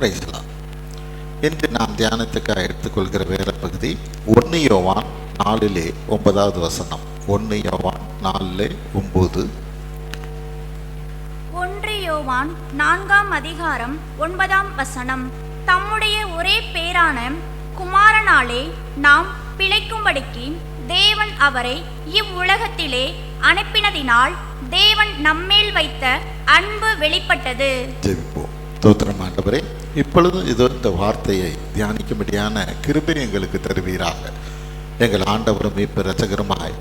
பிரைஸ்லாம். இன்று நாம் தியானத்துக்காக எடுத்துக்கொள்கிற வேத பகுதி 1 யோவான் 4:9 வசனம். 1 யோவான் 4:9. 1 யோவான் 4 அதிகாரம் 9 வசனம். தம்முடைய ஒரே பேரான குமாரனாலே நாம் பிழைக்கும்படிக்கு தேவன் அவரை இவ்வுலகத்திலே அனுப்பினதினால் தேவன் நம்மேல் வைத்த அன்பு வெளிப்பட்டது. ஜெபிப்போம். ஸ்தோத்திரம் ஆண்டவரே, இப்பொழுது இந்த வார்த்தையை தியானிக்கும்படியான கிருபை எங்களுக்கு தருவீராக. எங்கள் ஆண்டவரும் மீட்பு இரட்சகருமாய்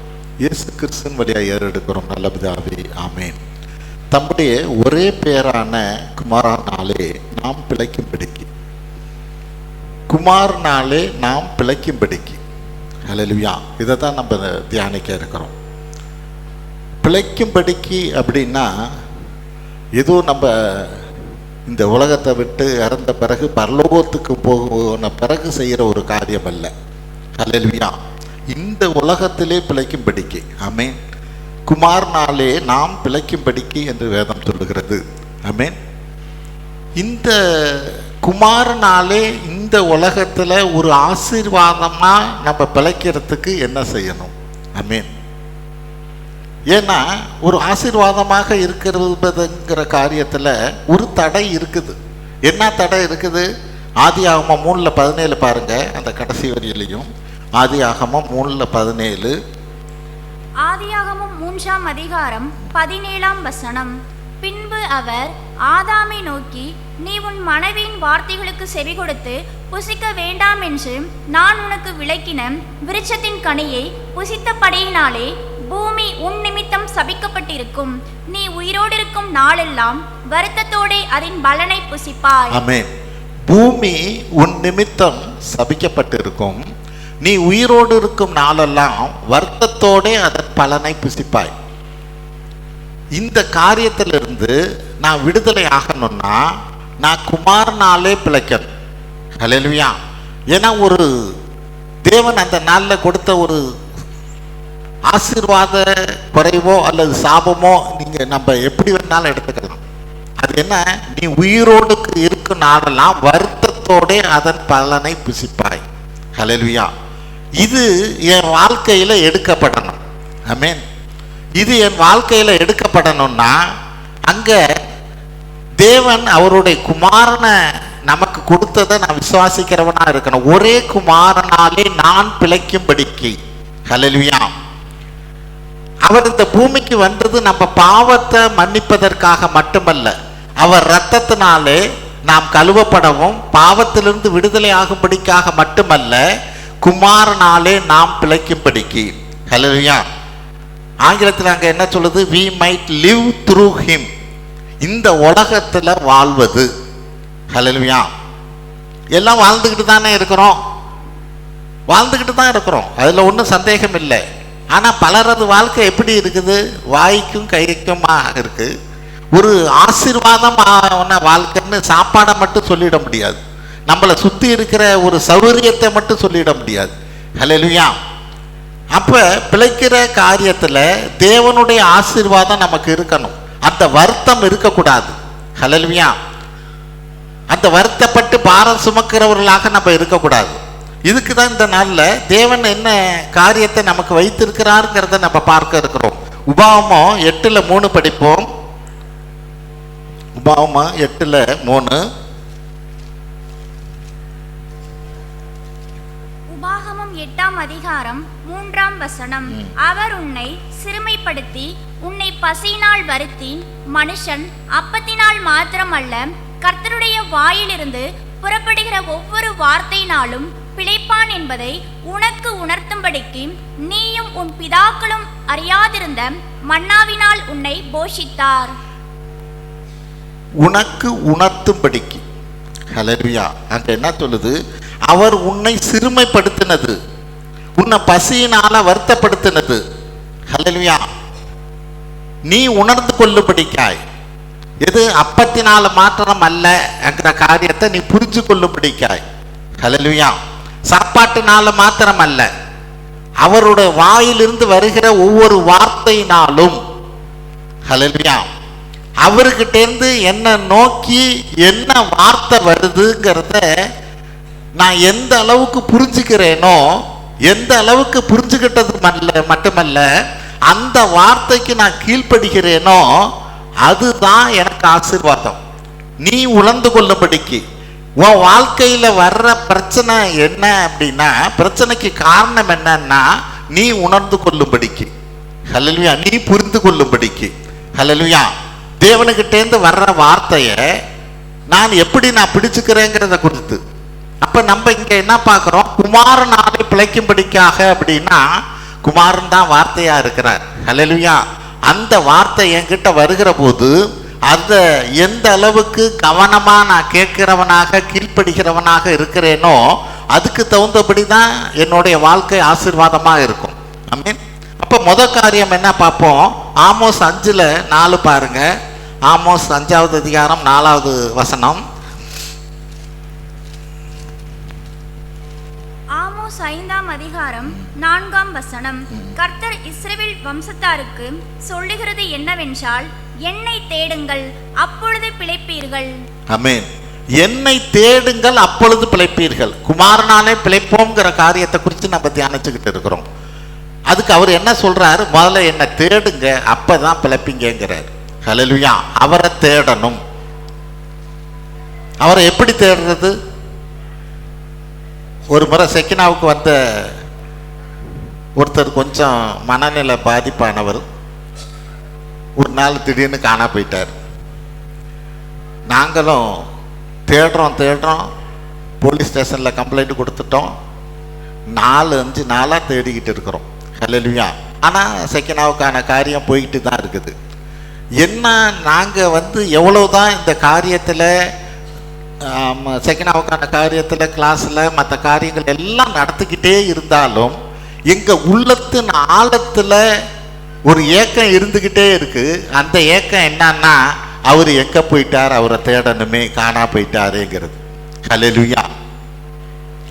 இயேசு கிறிஸ்துவின் வழியாக ஏறெடுக்கிறோம் நல்ல பிதாவே, ஆமேன். தம்முடைய ஒரே பேரான குமாரனாலே நாம் பிழைக்கும்படிக்கு, குமாரனாலே நாம் பிழைக்கும்படிக்கு, ஹல்லேலூயா. இதை தான் நம்ம தியானிக்க இருக்கிறோம். பிழைக்கும்படிக்கு அப்படின்னா ஏதோ நம்ம இந்த உலகத்தை விட்டு இறந்த பிறகு பரலோகத்துக்கு போன பிறகு செய்கிற ஒரு காரியம் அல்ல. ஹல்லேலூயா. இந்த உலகத்திலே பிழைக்கும்படிக்கு, ஆமேன். குமாரனாலே நாம் பிழைக்கும்படிக்கு என்று வேதம் சொல்லுகிறது. ஆமேன். இந்த குமாரனாலே இந்த உலகத்தில் ஒரு ஆசீர்வாதமாக நம்ம பிழைக்கிறதுக்கு என்ன செய்யணும்? ஆமேன். ஏன்னா ஒரு ஆசீர்வாதமாக இருக்கிறதுங்கிற காரியத்தில் ஒரு தடை இருக்குது. என்ன தடை இருக்குது? ஆதியாகமம் 3:17 பாருங்க, அந்த கடைசி வரியிலையும். ஆதியாகமம் 3:17. ஆதியாகமம் 3 அதிகாரம் 17 வசனம். பின்பு அவர் ஆதாமை நோக்கி, நீ உன் மனைவியின் வார்த்தைகளுக்கு செவி கொடுத்து புசிக்க வேண்டாம் என்று நான் உனக்கு விளக்கின விருட்சத்தின் கனியை புசித்தபடியினாலே பூமி உன் நிமித்தம் சபிக்கப்பட்டிருக்கும். நீ உயிரோடு இருக்கும் நாளெல்லாம் வருத்தத்தோடே அதன் பலனை புசிப்பாய். ஆமென். பூமி உன் நிமித்தம் சபிக்கப்பட்டிருக்கும். நீ உயிரோடு இருக்கும் நாளெல்லாம் வருத்தத்தோடே அதன் பலனை புசிப்பாய். இந்த காரியத்திலிருந்து நான் விடுதலை ஆகணும்னா நான் குமாரனாலே பிழைக்கணும். ஹல்லேலூயா. ஏன்னா ஒரு தேவன் அந்த நாளில் கொடுத்த ஒரு ஆசீர்வாத குறைவோ அல்லது சாபமோ நம்ம எப்படி வேணாலும் எடுத்துக்கலாம். அது என்ன? நீ உயிரோடு இருக்கும் நாளெல்லாம் வருத்தத்தோட அதன் பலனை புசிப்பாய். ஹல்லேலூயா. இது என் வாழ்க்கையில எடுக்கப்படணும். ஆமென். இது என் வாழ்க்கையில எடுக்கப்படணும்னா அங்க தேவன் அவருடைய குமாரனை நமக்கு கொடுத்ததை நான் விசுவாசிக்கிறவனா இருக்கணும். ஒரே குமாரனாலே நான் பிழைக்கும்படிக்கு. ஹல்லேலூயா. அவர் இந்த பூமிக்கு வந்தது நம்ம பாவத்தை மன்னிப்பதற்காக மட்டுமல்ல, அவர் இரத்தத்தினாலே நாம் கழுவப்படவும் பாவத்திலிருந்து விடுதலை ஆகும்படிக்காக மட்டுமல்ல, குமாரனாலே நாம் பிழைக்கும்படிக்கு. ஹல்லேலூயா. ஆங்கிலத்தில் அங்கே என்ன சொல்லுது? we might live through him. இந்த உலகத்தில் வாழ்வது. ஹல்லேலூயா. எல்லாம் வாழ்ந்துக்கிட்டு தானே இருக்கிறோம், வாழ்ந்துக்கிட்டு தான் இருக்கிறோம், அதில் ஒன்றும் சந்தேகம் இல்லை. ஆனால் பலரது வாழ்க்கை எப்படி இருக்குது? வாய்க்கும் கைக்குமா இருக்கு. ஒரு ஆசீர்வாதமான வாழ்க்கைன்னு சாப்பாடை மட்டும் சொல்லிட முடியாது, நம்மளை சுற்றி இருக்கிற ஒரு சௌகரியத்தை மட்டும் சொல்லிட முடியாது. ஹல்லேலூயா. அப்போ பிழைக்கிற காரியத்தில் தேவனுடைய ஆசீர்வாதம் நமக்கு இருக்கணும். அந்த வருத்தம் இருக்கக்கூடாது. ஹல்லேலூயா. அந்த வருத்தப்பட்டு பாரம் சுமக்கிறவர்களாக நம்ம இருக்கக்கூடாது. இதுக்கு தான் இந்த நாளில் தேவன் என்ன காரியத்தை நமக்கு வைத்திருக்கிறாருங்கிறத நம்ம பார்க்க இருக்கிறோம். உபாகமம் 8:3 படிப்போம். உபாகமம் 8:3. உபாகமம் 8 அதிகாரம் 3 வசனம். அவர் உன்னை சிறுமைப்படுத்தி உன்னை பசியினால் வருத்தி, மனுஷன் அப்பத்தினால் மாத்திரமல்ல கர்த்தருடைய வாயிலிருந்து புறப்படுகிற ஒவ்வொரு வார்த்தையினாலும் பிழைப்பான் என்பதை உனக்கு உணர்த்தும்படிக்கு நீயும் உன் பிதாக்களும் அறியாதிருந்த மன்னாவினால் உன்னை போஷித்தார். உனக்கு உணர்த்தும்படிக்கு. ஹல்லேலூயா. அங்க என்ன சொல்லுது? அவர் உன்னை சிறுமைப்படுத்தினது, உன்னை பசியினால வருத்தப்படுத்தினது. ஹல்லேலூயா. நீ உணர்ந்து கொள்ளும்படிக்காய். எது? அப்பத்தினால மாத்திரம் அல்ல என்கிற காரியத்தை நீ புரிஞ்சு கொள்ளும்படிக்காய். ஹல்லேலூயா. சாப்பாட்டினால மாத்திரம் அல்ல, அவருடைய வாயிலிருந்து வருகிற ஒவ்வொரு வார்த்தையினாலும். ஹல்லேலூயா. அவர்கிட்டேருந்து என்ன நோக்கி என்ன வார்த்தை வருதுங்கிறத நான் எந்த அளவுக்கு புரிஞ்சுக்கிறேனோ, எந்த அளவுக்கு புரிஞ்சுக்கிட்டது மட்டுமல்ல, அந்த வார்த்தைக்கு நான் கீழ்ப்படுகிறேனோ அதுதான் எனக்கு ஆசீர்வாதம். நீ உணர்ந்து கொள்ளும்படிக்கு உன் வாழ்க்கையில வர்ற பிரச்சனை என்ன அப்படின்னா, பிரச்சனைக்கு காரணம் என்னன்னா நீ உணர்ந்து கொள்ளும்படிக்கு, ஹல்லேலூயா, நீ புரிந்து கொள்ளும்படிக்கு, ஹல்லேலூயா, தேவனுக்கிட்டேருந்து வர்ற வார்த்தையை நான் எப்படி நான் பிடிச்சுக்கிறேங்கிறத குறித்து. அப்ப நம்ம இங்க என்ன பார்க்கிறோம், குமாரனாலே பிழைக்கும்படிக்காக அப்படின்னா குமாரன் தான் வார்த்தையா இருக்கிறார். ஹல்லேலூயா. அந்த வார்த்தை என்கிட்ட வருகிற போது அதை எந்த அளவுக்கு கவனமா நான் கேட்கிறவனாக கீழ்ப்படுகிறவனாக இருக்கிறேனோ அதுக்கு தகுந்தபடி தான் என்னுடைய வாழ்க்கை ஆசீர்வாதமா இருக்கும். ஆமென். அப்ப முதல் காரியம் என்ன பார்ப்போம், ஆமோஸ் 5:4 பாருங்க. ஆமோஸ் 5வது அதிகாரம் 4வது வசனம். ஆமோஸ் 5ஆம் அதிகாரம் 4ஆம் வசனம். கர்த்தர் இஸ்ரவேல் வம்சத்தாருக்கு சொல்லுகிறது என்னவென்றால், என்னை தேடுங்கள் அப்பொழுது பிழைப்பீர்கள். ஆமென். என்னை தேடுங்கள் அப்பொழுது பிழைப்பீர்கள். குமாரனாலே பிழைப்போங்கிற காரியத்தை குறித்து நம்ம தியானிச்சுக்கிட்டு இருக்கிறோம். அதுக்கு அவர் என்ன சொல்றாரு, முதல்ல என்னை தேடுங்க அப்பதான் பிழைப்பீங்கிறார். ஹல்லேலூயா. அவரை தேடணும். அவரை எப்படி தேடுறது? ஒரு முறை செக்கினாவுக்கு வந்த ஒருத்தர் கொஞ்சம் மனநிலை பாதிப்பானவர் ஒரு நாள் திடீர்னு காணா போயிட்டார். நாங்களும் தேடுறோம், போலீஸ் ஸ்டேஷனில் கம்ப்ளைண்ட் கொடுத்துட்டோம். 4-5 நாளாக தேடிக்கிட்டு இருக்கிறோம். ஹல்லேலூயா. ஆனால் செக்கினாவுக்கான காரியம் போயிட்டு தான் இருக்குது. என்ன, நாங்கள் எவ்வளவுதான் இந்த காரியத்தில் செக்கினாவுக்கான காரியத்தில் கிளாஸில் மற்ற காரியங்கள் எல்லாம் நடத்திக்கிட்டே இருந்தாலும் எங்கள் உள்ளத்தின் ஆழத்தில் ஒரு ஏக்கம் இருந்துக்கிட்டே இருக்கு. அந்த ஏக்கம் என்னன்னா, அவர் எங்கே போயிட்டார், அவரை தேடணுமே, காணா போயிட்டாருங்கிறது. ஹல்லேலூயா.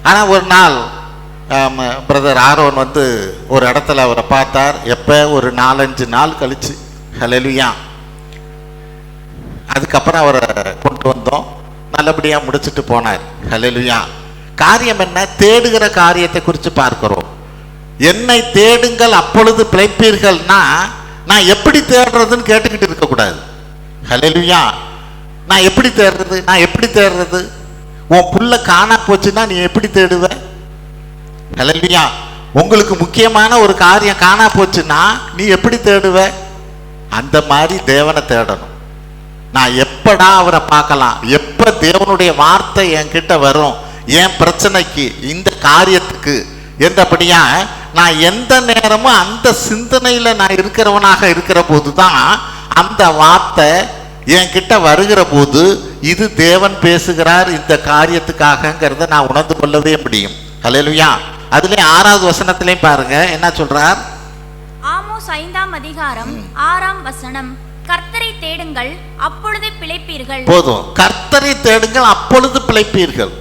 ஆனால் ஒரு நாள் பிரதர் ஆரோன் ஒரு இடத்துல அவரை பார்த்தார். எப்போ, ஒரு 4-5 நாள் கழிச்சு. ஹல்லேலூயா. அதுக்கப்புறம் அவரை கொண்டு வந்தோம், நல்லபடியாக முடிச்சுட்டு போனார். ஹல்லேலூயா. காரியம் என்ன, தேடுகிற காரியத்தை குறித்து பார்க்கிறோம். என்னை தேடுங்கள் அப்பொழுது பிழைப்பீர்கள்னா நான் எப்படி தேடுறதுன்னு கேட்டுக்கிட்டு இருக்கக்கூடாது. ஹல்லேலூயா. நான் எப்படி தேடுறது? உன் புள்ள காணா போச்சுன்னா நீ எப்படி தேடுவ? ஹல்லேலூயா. உங்களுக்கு முக்கியமான ஒரு காரியம் காணா போச்சுன்னா நீ எப்படி தேடுவ? அந்த மாதிரி தேவனை தேடணும். நான் எப்படா அவரை பார்க்கலாம், எப்ப தேவனுடைய வார்த்தை என்கிட்ட வரும், என் பிரச்சனைக்கு, இந்த காரியத்துக்கு என்றபடியா நான் எந்த நேரமும் அந்த சிந்தனையில் நான் இருக்கிறவனாக இருக்கிற போது தான் அந்த வார்த்தை என்கிட்ட வருகிற போது இது தேவன் பேசுகிறார் இந்த காரியத்துக்காகங்கிறத நான் உணர்ந்து கொள்ளவே முடியும். ஹல்லேலூயா. அதுலேயும் 6வது வசனத்திலையும் பாருங்க என்ன சொல்றார். ஆமோஸ் 5ஆம் அதிகாரம் 6ஆம் வசனம். கர்த்தரை தேடுங்கள் அப்பொழுது பிழைப்பீர்கள். போதும், கர்த்தரை தேடுங்கள் அப்பொழுது பிழைப்பீர்கள்.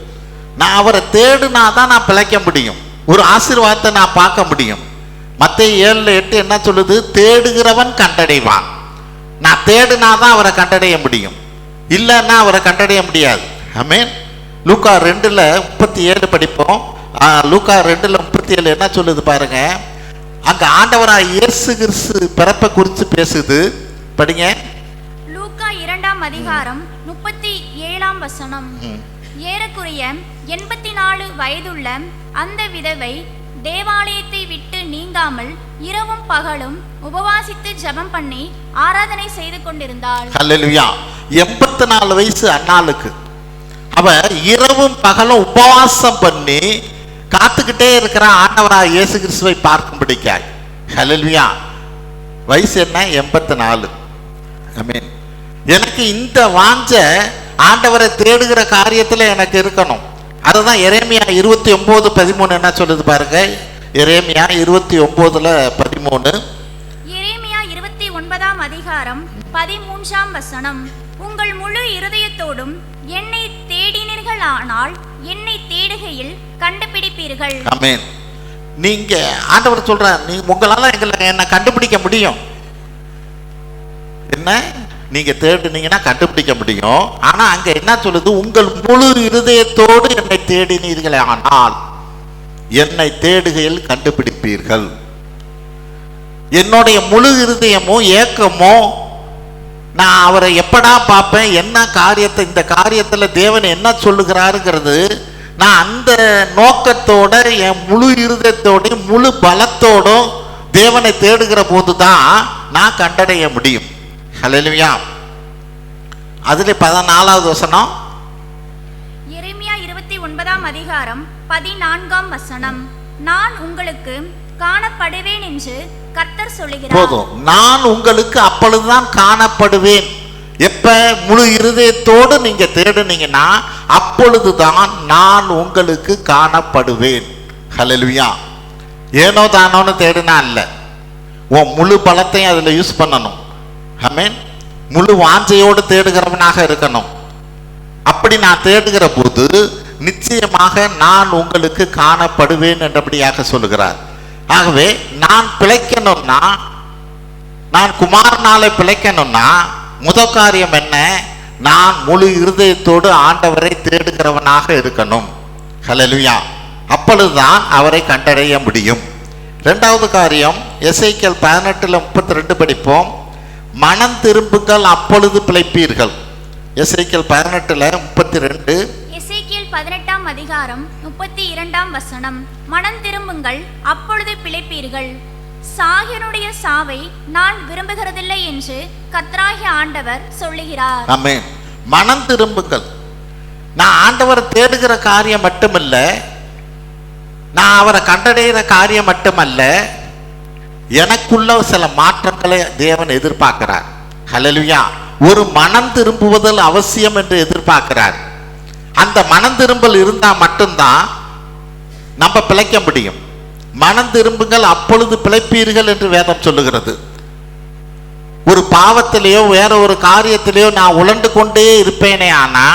நான் அவரை தேடுனாதான் நான் பிழைக்க முடியும், ஒரு ஆசீர்வாதத்தை நான் பார்க்க முடியும். மத்தேயு 7:8 என்ன சொல்லுது, தேடுகிறவன் கண்டடைவான். நான் தேடுனாதான் அவரை கண்டடைய முடியும், இல்லைன்னா அவரை கண்டடைய முடியாது. ஆமென். லூக்கா 2:37 படிப்போம். லூக்கா 2:37 என்ன சொல்லுது பாருங்க. அங்க ஆண்டவராய் இயேசு கிறிஸ்து பிறப்பை குறித்து பேசுது, படிங்க. லூக்கா 2ஆம் அதிகாரம் 37ஆம் வசனம். ஏறக்குறைய 84 வயதுள்ள அந்த விதவை தேவாலயத்தை விட்டு நீங்காமல் இரவும் பகலும் உபவாசித்து ஜெபம் பண்ணி ஆராதனை செய்து கொண்டிருந்தாள். ஹல்லேலூயா. 84 வயசு அன்னாளுக்கு. அவ இரவும் பகலும் உபவாசம் பண்ணி காத்துக்கிட்டே இருக்கிற ஆண்டவராய் இயேசு கிறிஸ்துவை பார்க்கும்படிக்காய். ஹல்லேலூயா. வயசு என்ன, 84. ஆமென். எனக்கு இந்த வாஞ்ச ஆண்டவரை தேடுகிற காரியத்துல எனக்கு இருக்கணும். அதுதான் எரேமியா 29:13 என்ன சொல்லுது பாருங்க. எரேமியா 29:13. எரேமியா 29ஆம் அதிகாரம் 13ஆம் வசனம். உங்கள் முழு இருதயத்தோடும் என்னை தேடினீர்களானால் என்னை தேடுகையில் கண்டுபிடிப்பீர்கள். ஆமென். நீங்க ஆண்டவர் சொல்ற, நீ உங்களால என்னை கண்டுபிடிக்க முடியும். என்ன, நீங்க தேடினீங்கன்னா கண்டுபிடிக்க முடியும். ஆனா அங்க என்ன சொல்லுது? உங்கள் முழு இருதயத்தோடு என்னை தேடினீர்களே ஆனால் என்னை தேடுகையில் கண்டுபிடிப்பீர்கள். என்னுடைய முழு இருதயமும் ஏக்கமோ நான் அவரை எப்படா பார்ப்பேன், என்ன காரியத்தை, இந்த காரியத்தில் தேவன் என்ன சொல்லுகிறாருங்கிறது நான் அந்த நோக்கத்தோட என் முழு இருதயத்தோடும் முழு பலத்தோடும் தேவனை தேடுகிற போது தான் நான் கண்டடைய முடியும். ஹல்லேலூயா. அதுல 14வது வசனம், எரேமியா 29ஆம் அதிகாரம் 14ஆம் வசனம். நான் உங்களுக்கு காணப்படுவேன் என்று கர்த்தர் சொல்லுகிறார். போதும், நான் உங்களுக்கு அப்பொழுதுதான் காணப்படுவேன். எப்ப முழு இருதயத்தோடு நீங்க தேடுனீங்கன்னா அப்பொழுதுதான் நான் உங்களுக்கு காணப்படுவேன். ஹல்லேலூயா. ஏனோ தானோன்னு தேடினா இல்ல, உன் முழு பலத்தையும் அதுல யூஸ் பண்ணணும். ஆமென். முழு வாஞ்சையோடு தேடுகிறவனாக இருக்கணும். அப்படி நான் தேடுகிற போது நிச்சயமாக நான் உங்களுக்கு காணப்படுவேன் என்றபடியாக சொல்லுகிறார். ஆகவே நான் பிழைக்கணும்னா, நான் குமாரனாலே பிழைக்கணும்னா முதல் காரியம் என்ன? நான் முழு இருதயத்தோடு ஆண்டவரை தேடுகிறவனாக இருக்கணும். ஹல்லேலூயா. அப்பொழுதுதான் அவரை கண்டடைய முடியும். இரண்டாவது காரியம், எசேக்கியேல் 18:32 படிப்போம். மனம் திரும்புங்கள் அப்பொழுது பிழைப்பீர்கள். எசேக்கியேல் 18:32. எசேக்கியேல் 18ஆம் அதிகாரம் 32ஆம் வசனம். மனம் திரும்புங்கள் அப்பொழுது பிழைப்பீர்கள். சாகியனுடைய சாவை நான் விரும்புகிறதில்லை என்று கர்த்தராகிய ஆண்டவர் சொல்லுகிறார். ஆமென். மனம் திரும்புங்கள். நான் ஆண்டவரை தேடுகிற காரியம் மட்டுமல்ல, நான் அவரை கண்டடைகிற காரியம் மட்டுமல்ல, எனக்குள்ள சில மாற்றங்களை தேவன் எதிர்பார்க்கிறார். ஹல்லேலூயா. ஒரு மனம் திரும்புவதல் அவசியம் என்று எதிர்பார்க்கிறார். அந்த மனம் திரும்பல் இருந்தா மட்டும்தான் நம்ம பிழைக்க முடியும். மனம் திரும்புங்கள் அப்பொழுது பிழைப்பீர்கள் என்று வேதம் சொல்லுகிறது. ஒரு பாவத்திலேயோ வேற ஒரு காரியத்திலேயோ நான் உழண்டு கொண்டே இருப்பேனே ஆனா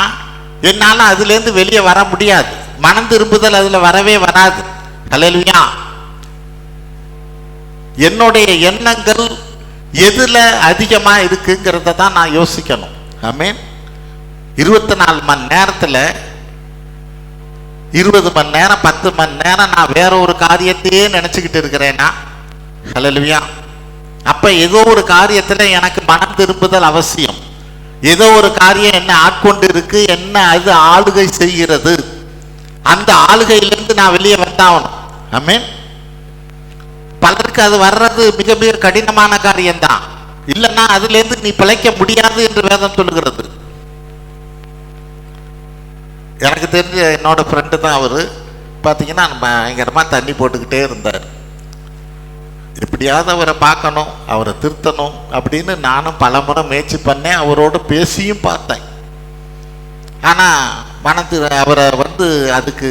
என்னால அதுலேருந்து வெளியே வர முடியாது. மனம் திரும்புதல் அதுல வரவே வராது. ஹல்லேலூயா. என்னுடைய எண்ணங்கள் எதுல அதிகமா இருக்குங்கிறத தான் நான் யோசிக்கணும். ஆமென். 24 மணி நேரத்துல 20 மணி நேரம் 10 மணி நேரம் நான் வேற ஒரு காரியத்தையே நினைச்சுக்கிட்டு இருக்கிறேன்னா, ஹல்லேலூயா, அப்ப ஏதோ ஒரு காரியத்துல எனக்கு மனம் திரும்புதல் அவசியம். ஏதோ ஒரு காரியம் என்ன ஆட்கொண்டு இருக்கு, என்ன அது ஆளுகை செய்கிறது. அந்த ஆளுகையிலிருந்து நான் வெளியே வந்தாகணும். ஆமென். பலருக்கு அது வர்றது மிக மிக கடினமான காரியம்தான். இல்லைன்னா அதுல இருந்து நீ பிழைக்க முடியாது என்று வேதம் சொல்லுகிறது. எனக்கு தெரிஞ்ச என்னோட ஃப்ரெண்டு தான் அவரு. பார்த்தீங்கன்னா பயங்கரமாக தண்ணி போட்டுக்கிட்டே இருந்தார். எப்படியாவது அவரை பார்க்கணும், அவரை திருத்தணும் அப்படின்னு நானும் பல முறை முயற்சி பண்ணேன். அவரோட பேசியும் பார்த்தேன். ஆனால் அவரை அதுக்கு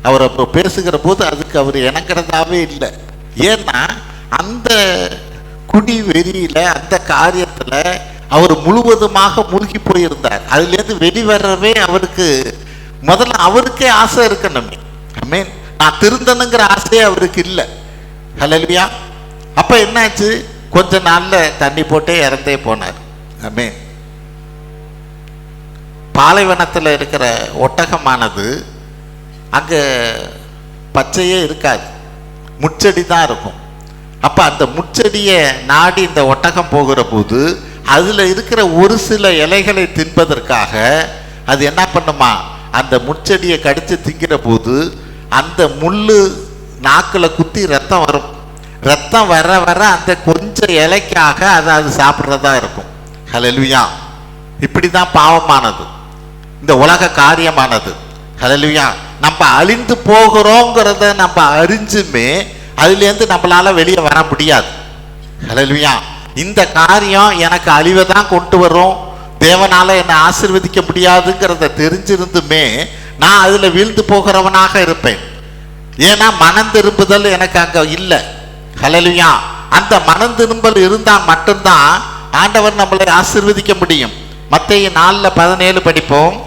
அவரை பேசுகிற போது அதுக்கு அவர் இணங்கிறதாவே இல்லை. ஏன்னா அந்த குடி வெறியில அந்த காரியத்தில் அவர் முழுவதுமாக மூழ்கி போயிருந்தார். அதுலேருந்து வெளிவரவே அவருக்கு முதல்ல அவருக்கே ஆசை இருக்கணுமே. ஆமென். நான் திருந்தனுங்கிற ஆசையே அவருக்கு இல்லை. ஹல்லேலூயா. அப்ப என்னாச்சு? கொஞ்ச நாள்ல தண்ணி போட்டே இறந்தே போனார். ஆமென். பாலைவனத்தில் இருக்கிற ஒட்டகமானது அங்க பச்சையே இருக்காது, முச்செடி தான் இருக்கும். அப்ப அந்த முச்செடியை நாடி இந்த ஒட்டகம் போகிற போது அதுல இருக்கிற ஒரு சில இலைகளை தின்பதற்காக அது என்ன பண்ணுமா, அந்த முச்செடியை கடிச்சு திங்கிற போது அந்த முள்ளு நாக்கில் குத்தி ரத்தம் வரும். ரத்தம் வர வர அந்த கொஞ்சம் இலைக்காக அது சாப்பிட்றதா இருக்கும். ஹல்லேலூயா. இப்படிதான் பாவமானது, இந்த உலக காரியமானது. ஹல்லேலூயா. நம்ம அழிந்து போகிறோங்கிறத நம்ம அறிஞ்சுமே அதுலேருந்து நம்மளால வெளியே வர முடியாது. ஹல்லேலூயா. இந்த காரியம் எனக்கு அழிவை தான் கொண்டு வரும், தேவனால என்னை ஆசீர்வதிக்க முடியாதுங்கிறத தெரிஞ்சிருந்துமே நான் அதுல வீழ்ந்து போகிறவனாக இருப்பேன். ஏன்னா மனம் திரும்புதல் எனக்கு அங்க இல்லை. ஹல்லேலூயா. அந்த மனம் திரும்பல் இருந்தால் மட்டும்தான் ஆண்டவர் நம்மளை ஆசீர்வதிக்க முடியும். மத்தேயு 4:17 படிப்போம்.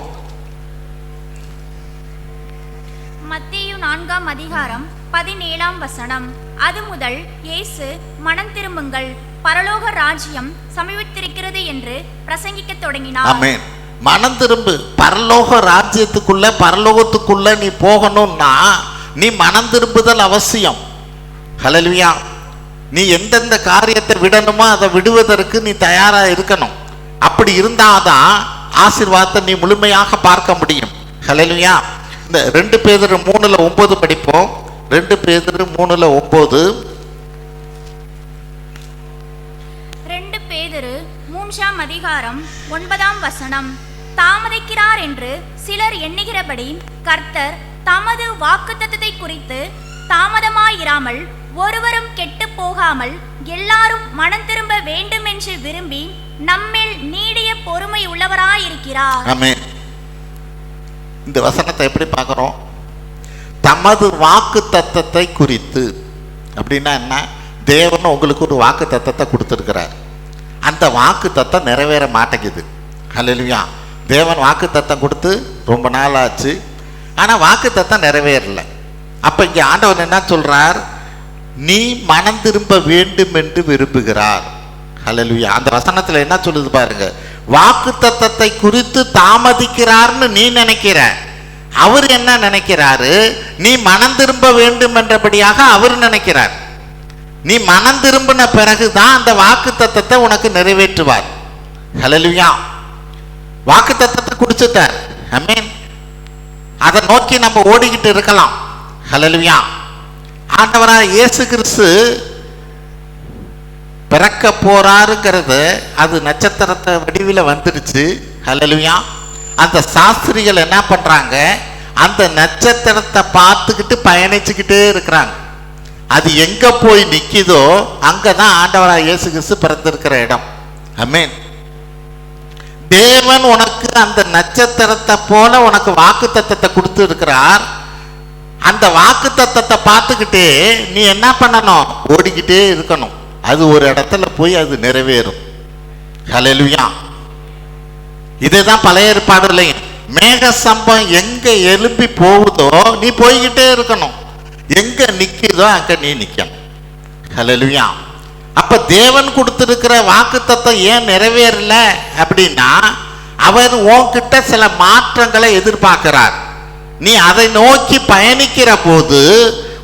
மத்தேயு 4ஆம் அதிகாரம் 17ஆம் வசனம். அது முதல் இயேசு மனம் திரும்புங்கள், பரலோக ராஜ்யம் சமீபித்திருக்கிறது என்று பிரசங்கிக்க தொடங்கினார். ஆமென். மனம் திரும்பு. பரலோக ராஜ்யத்துக்குள்ள பரலோகத்துக்குள்ள நீ போகணும்னா நீ மனம் திரும்புதல் அவசியம். ஹல்லேலூயா. நீ எந்தெந்த காரியத்தை விடணுமோ அதை விடுவதற்கு நீ தயாரா இருக்கணும். அப்படி இருந்தாதான் ஆசீர்வாதத்தை நீ முழுமையாக பார்க்க முடியும். ஹல்லேலூயா. இந்த 2 பேதுரு 3:9 படிப்போம். 2 பேதுரு 3:9. 2 பேதுரு 3ஆம் அதிகாரம் 9ஆம் வசனம். தாமதிக்கிறார் என்று சிலர் எண்ணுகிறபடி கர்த்தர் தமது வாக்குத்தத்தத்தை குறித்து தாமதமாயிராமல் ஒருவரும் கெட்டு போகாமல் எல்லாரும் மனம் திரும்ப வேண்டும் என்று விரும்பி நம்மில் நீடிய பொறுமை உள்ளவராயிருக்கிறார். ஆமென். இந்த வசனத்தை எப்படி பார்க்கிறோம்? தமது வாக்கு தத்தத்தை குறித்து அப்படின்னா என்ன? தேவன் உங்களுக்கு ஒரு வாக்கு தத்தத்தை கொடுத்துருக்கிறார். அந்த வாக்கு தத்தம் நிறைவேற மாட்டேங்குது. ஹல்லேலூயா. தேவன் வாக்கு தத்தம் கொடுத்து ரொம்ப நாள் ஆச்சு, ஆனால் வாக்கு தத்தம் நிறைவேறல. அப்போ இங்கே ஆண்டவர் என்ன சொல்றார்? நீ மனம் திரும்ப வேண்டும் என்று விரும்புகிறார். ஹல்லேலூயா. அந்த வசனத்தில் என்ன சொல்லுது பாருங்க. வாக்கு தத்தத்தை குறித்து தாமதிக்கிறார்னு நீ நினைக்கிற, அவர் என்ன நினைக்கிறாரு? நீ மனம் திரும்ப வேண்டும் என்றபடியாக அவர் நினைக்கிறார். நீ மனம் திரும்பின பிறகுதான் அந்த வாக்கு தத்தத்தை உனக்கு நிறைவேற்றுவார். ஹல்லேலூயா. வாக்கு தத்தத்தை குடிச்சுட்டார். ஆமென். அதை நோக்கி நம்ம ஓடிக்கிட்டு இருக்கலாம். ஹல்லேலூயா. ஆண்டவராக இயேசு கிறிஸ்து பிறக்க போறாருங்கிறது அது நட்சத்திரத்தை வடிவில் வந்துருச்சு. ஹல்லேலூயா. அந்த சாஸ்திரிகள் என்ன பண்றாங்க? அந்த நட்சத்திரத்தை பார்த்துக்கிட்டு பயணிச்சுக்கிட்டே இருக்கிறாங்க. அது எங்க போய் நிக்குதோ அங்கதான் ஆண்டவராக இயேசு கிறிஸ்து பிறந்திருக்கிற இடம். ஆமென். தேவன் உனக்கு அந்த நட்சத்திரத்தை போல உனக்கு வாக்கு தத்தத்தை கொடுத்து இருக்கிறார். அந்த வாக்கு தத்தத்தை பார்த்துக்கிட்டே நீ என்ன பண்ணணும்? ஓடிக்கிட்டே இருக்கணும். அது ஒரு இடத்துல போய் அது நிறைவேறும். ஹல்லேலூயா. இதுதான் பழைய ஏற்பாடுலையும் மேக சம்பம் எங்க எழுப்பி போகுதோ நீ போய்கிட்டே இருக்கணும். எங்க நிக்குதோ அங்க நீ நிக்கணும். ஹல்லேலூயா. அப்ப தேவன் கொடுத்திருக்கிற வாக்கு தத்தம் ஏன் நிறைவேறல அப்படின்னா அவர் உன்கிட்ட சில மாற்றங்களை எதிர்பார்க்கிறார். நீ அதை நோக்கி பயணிக்கிற போது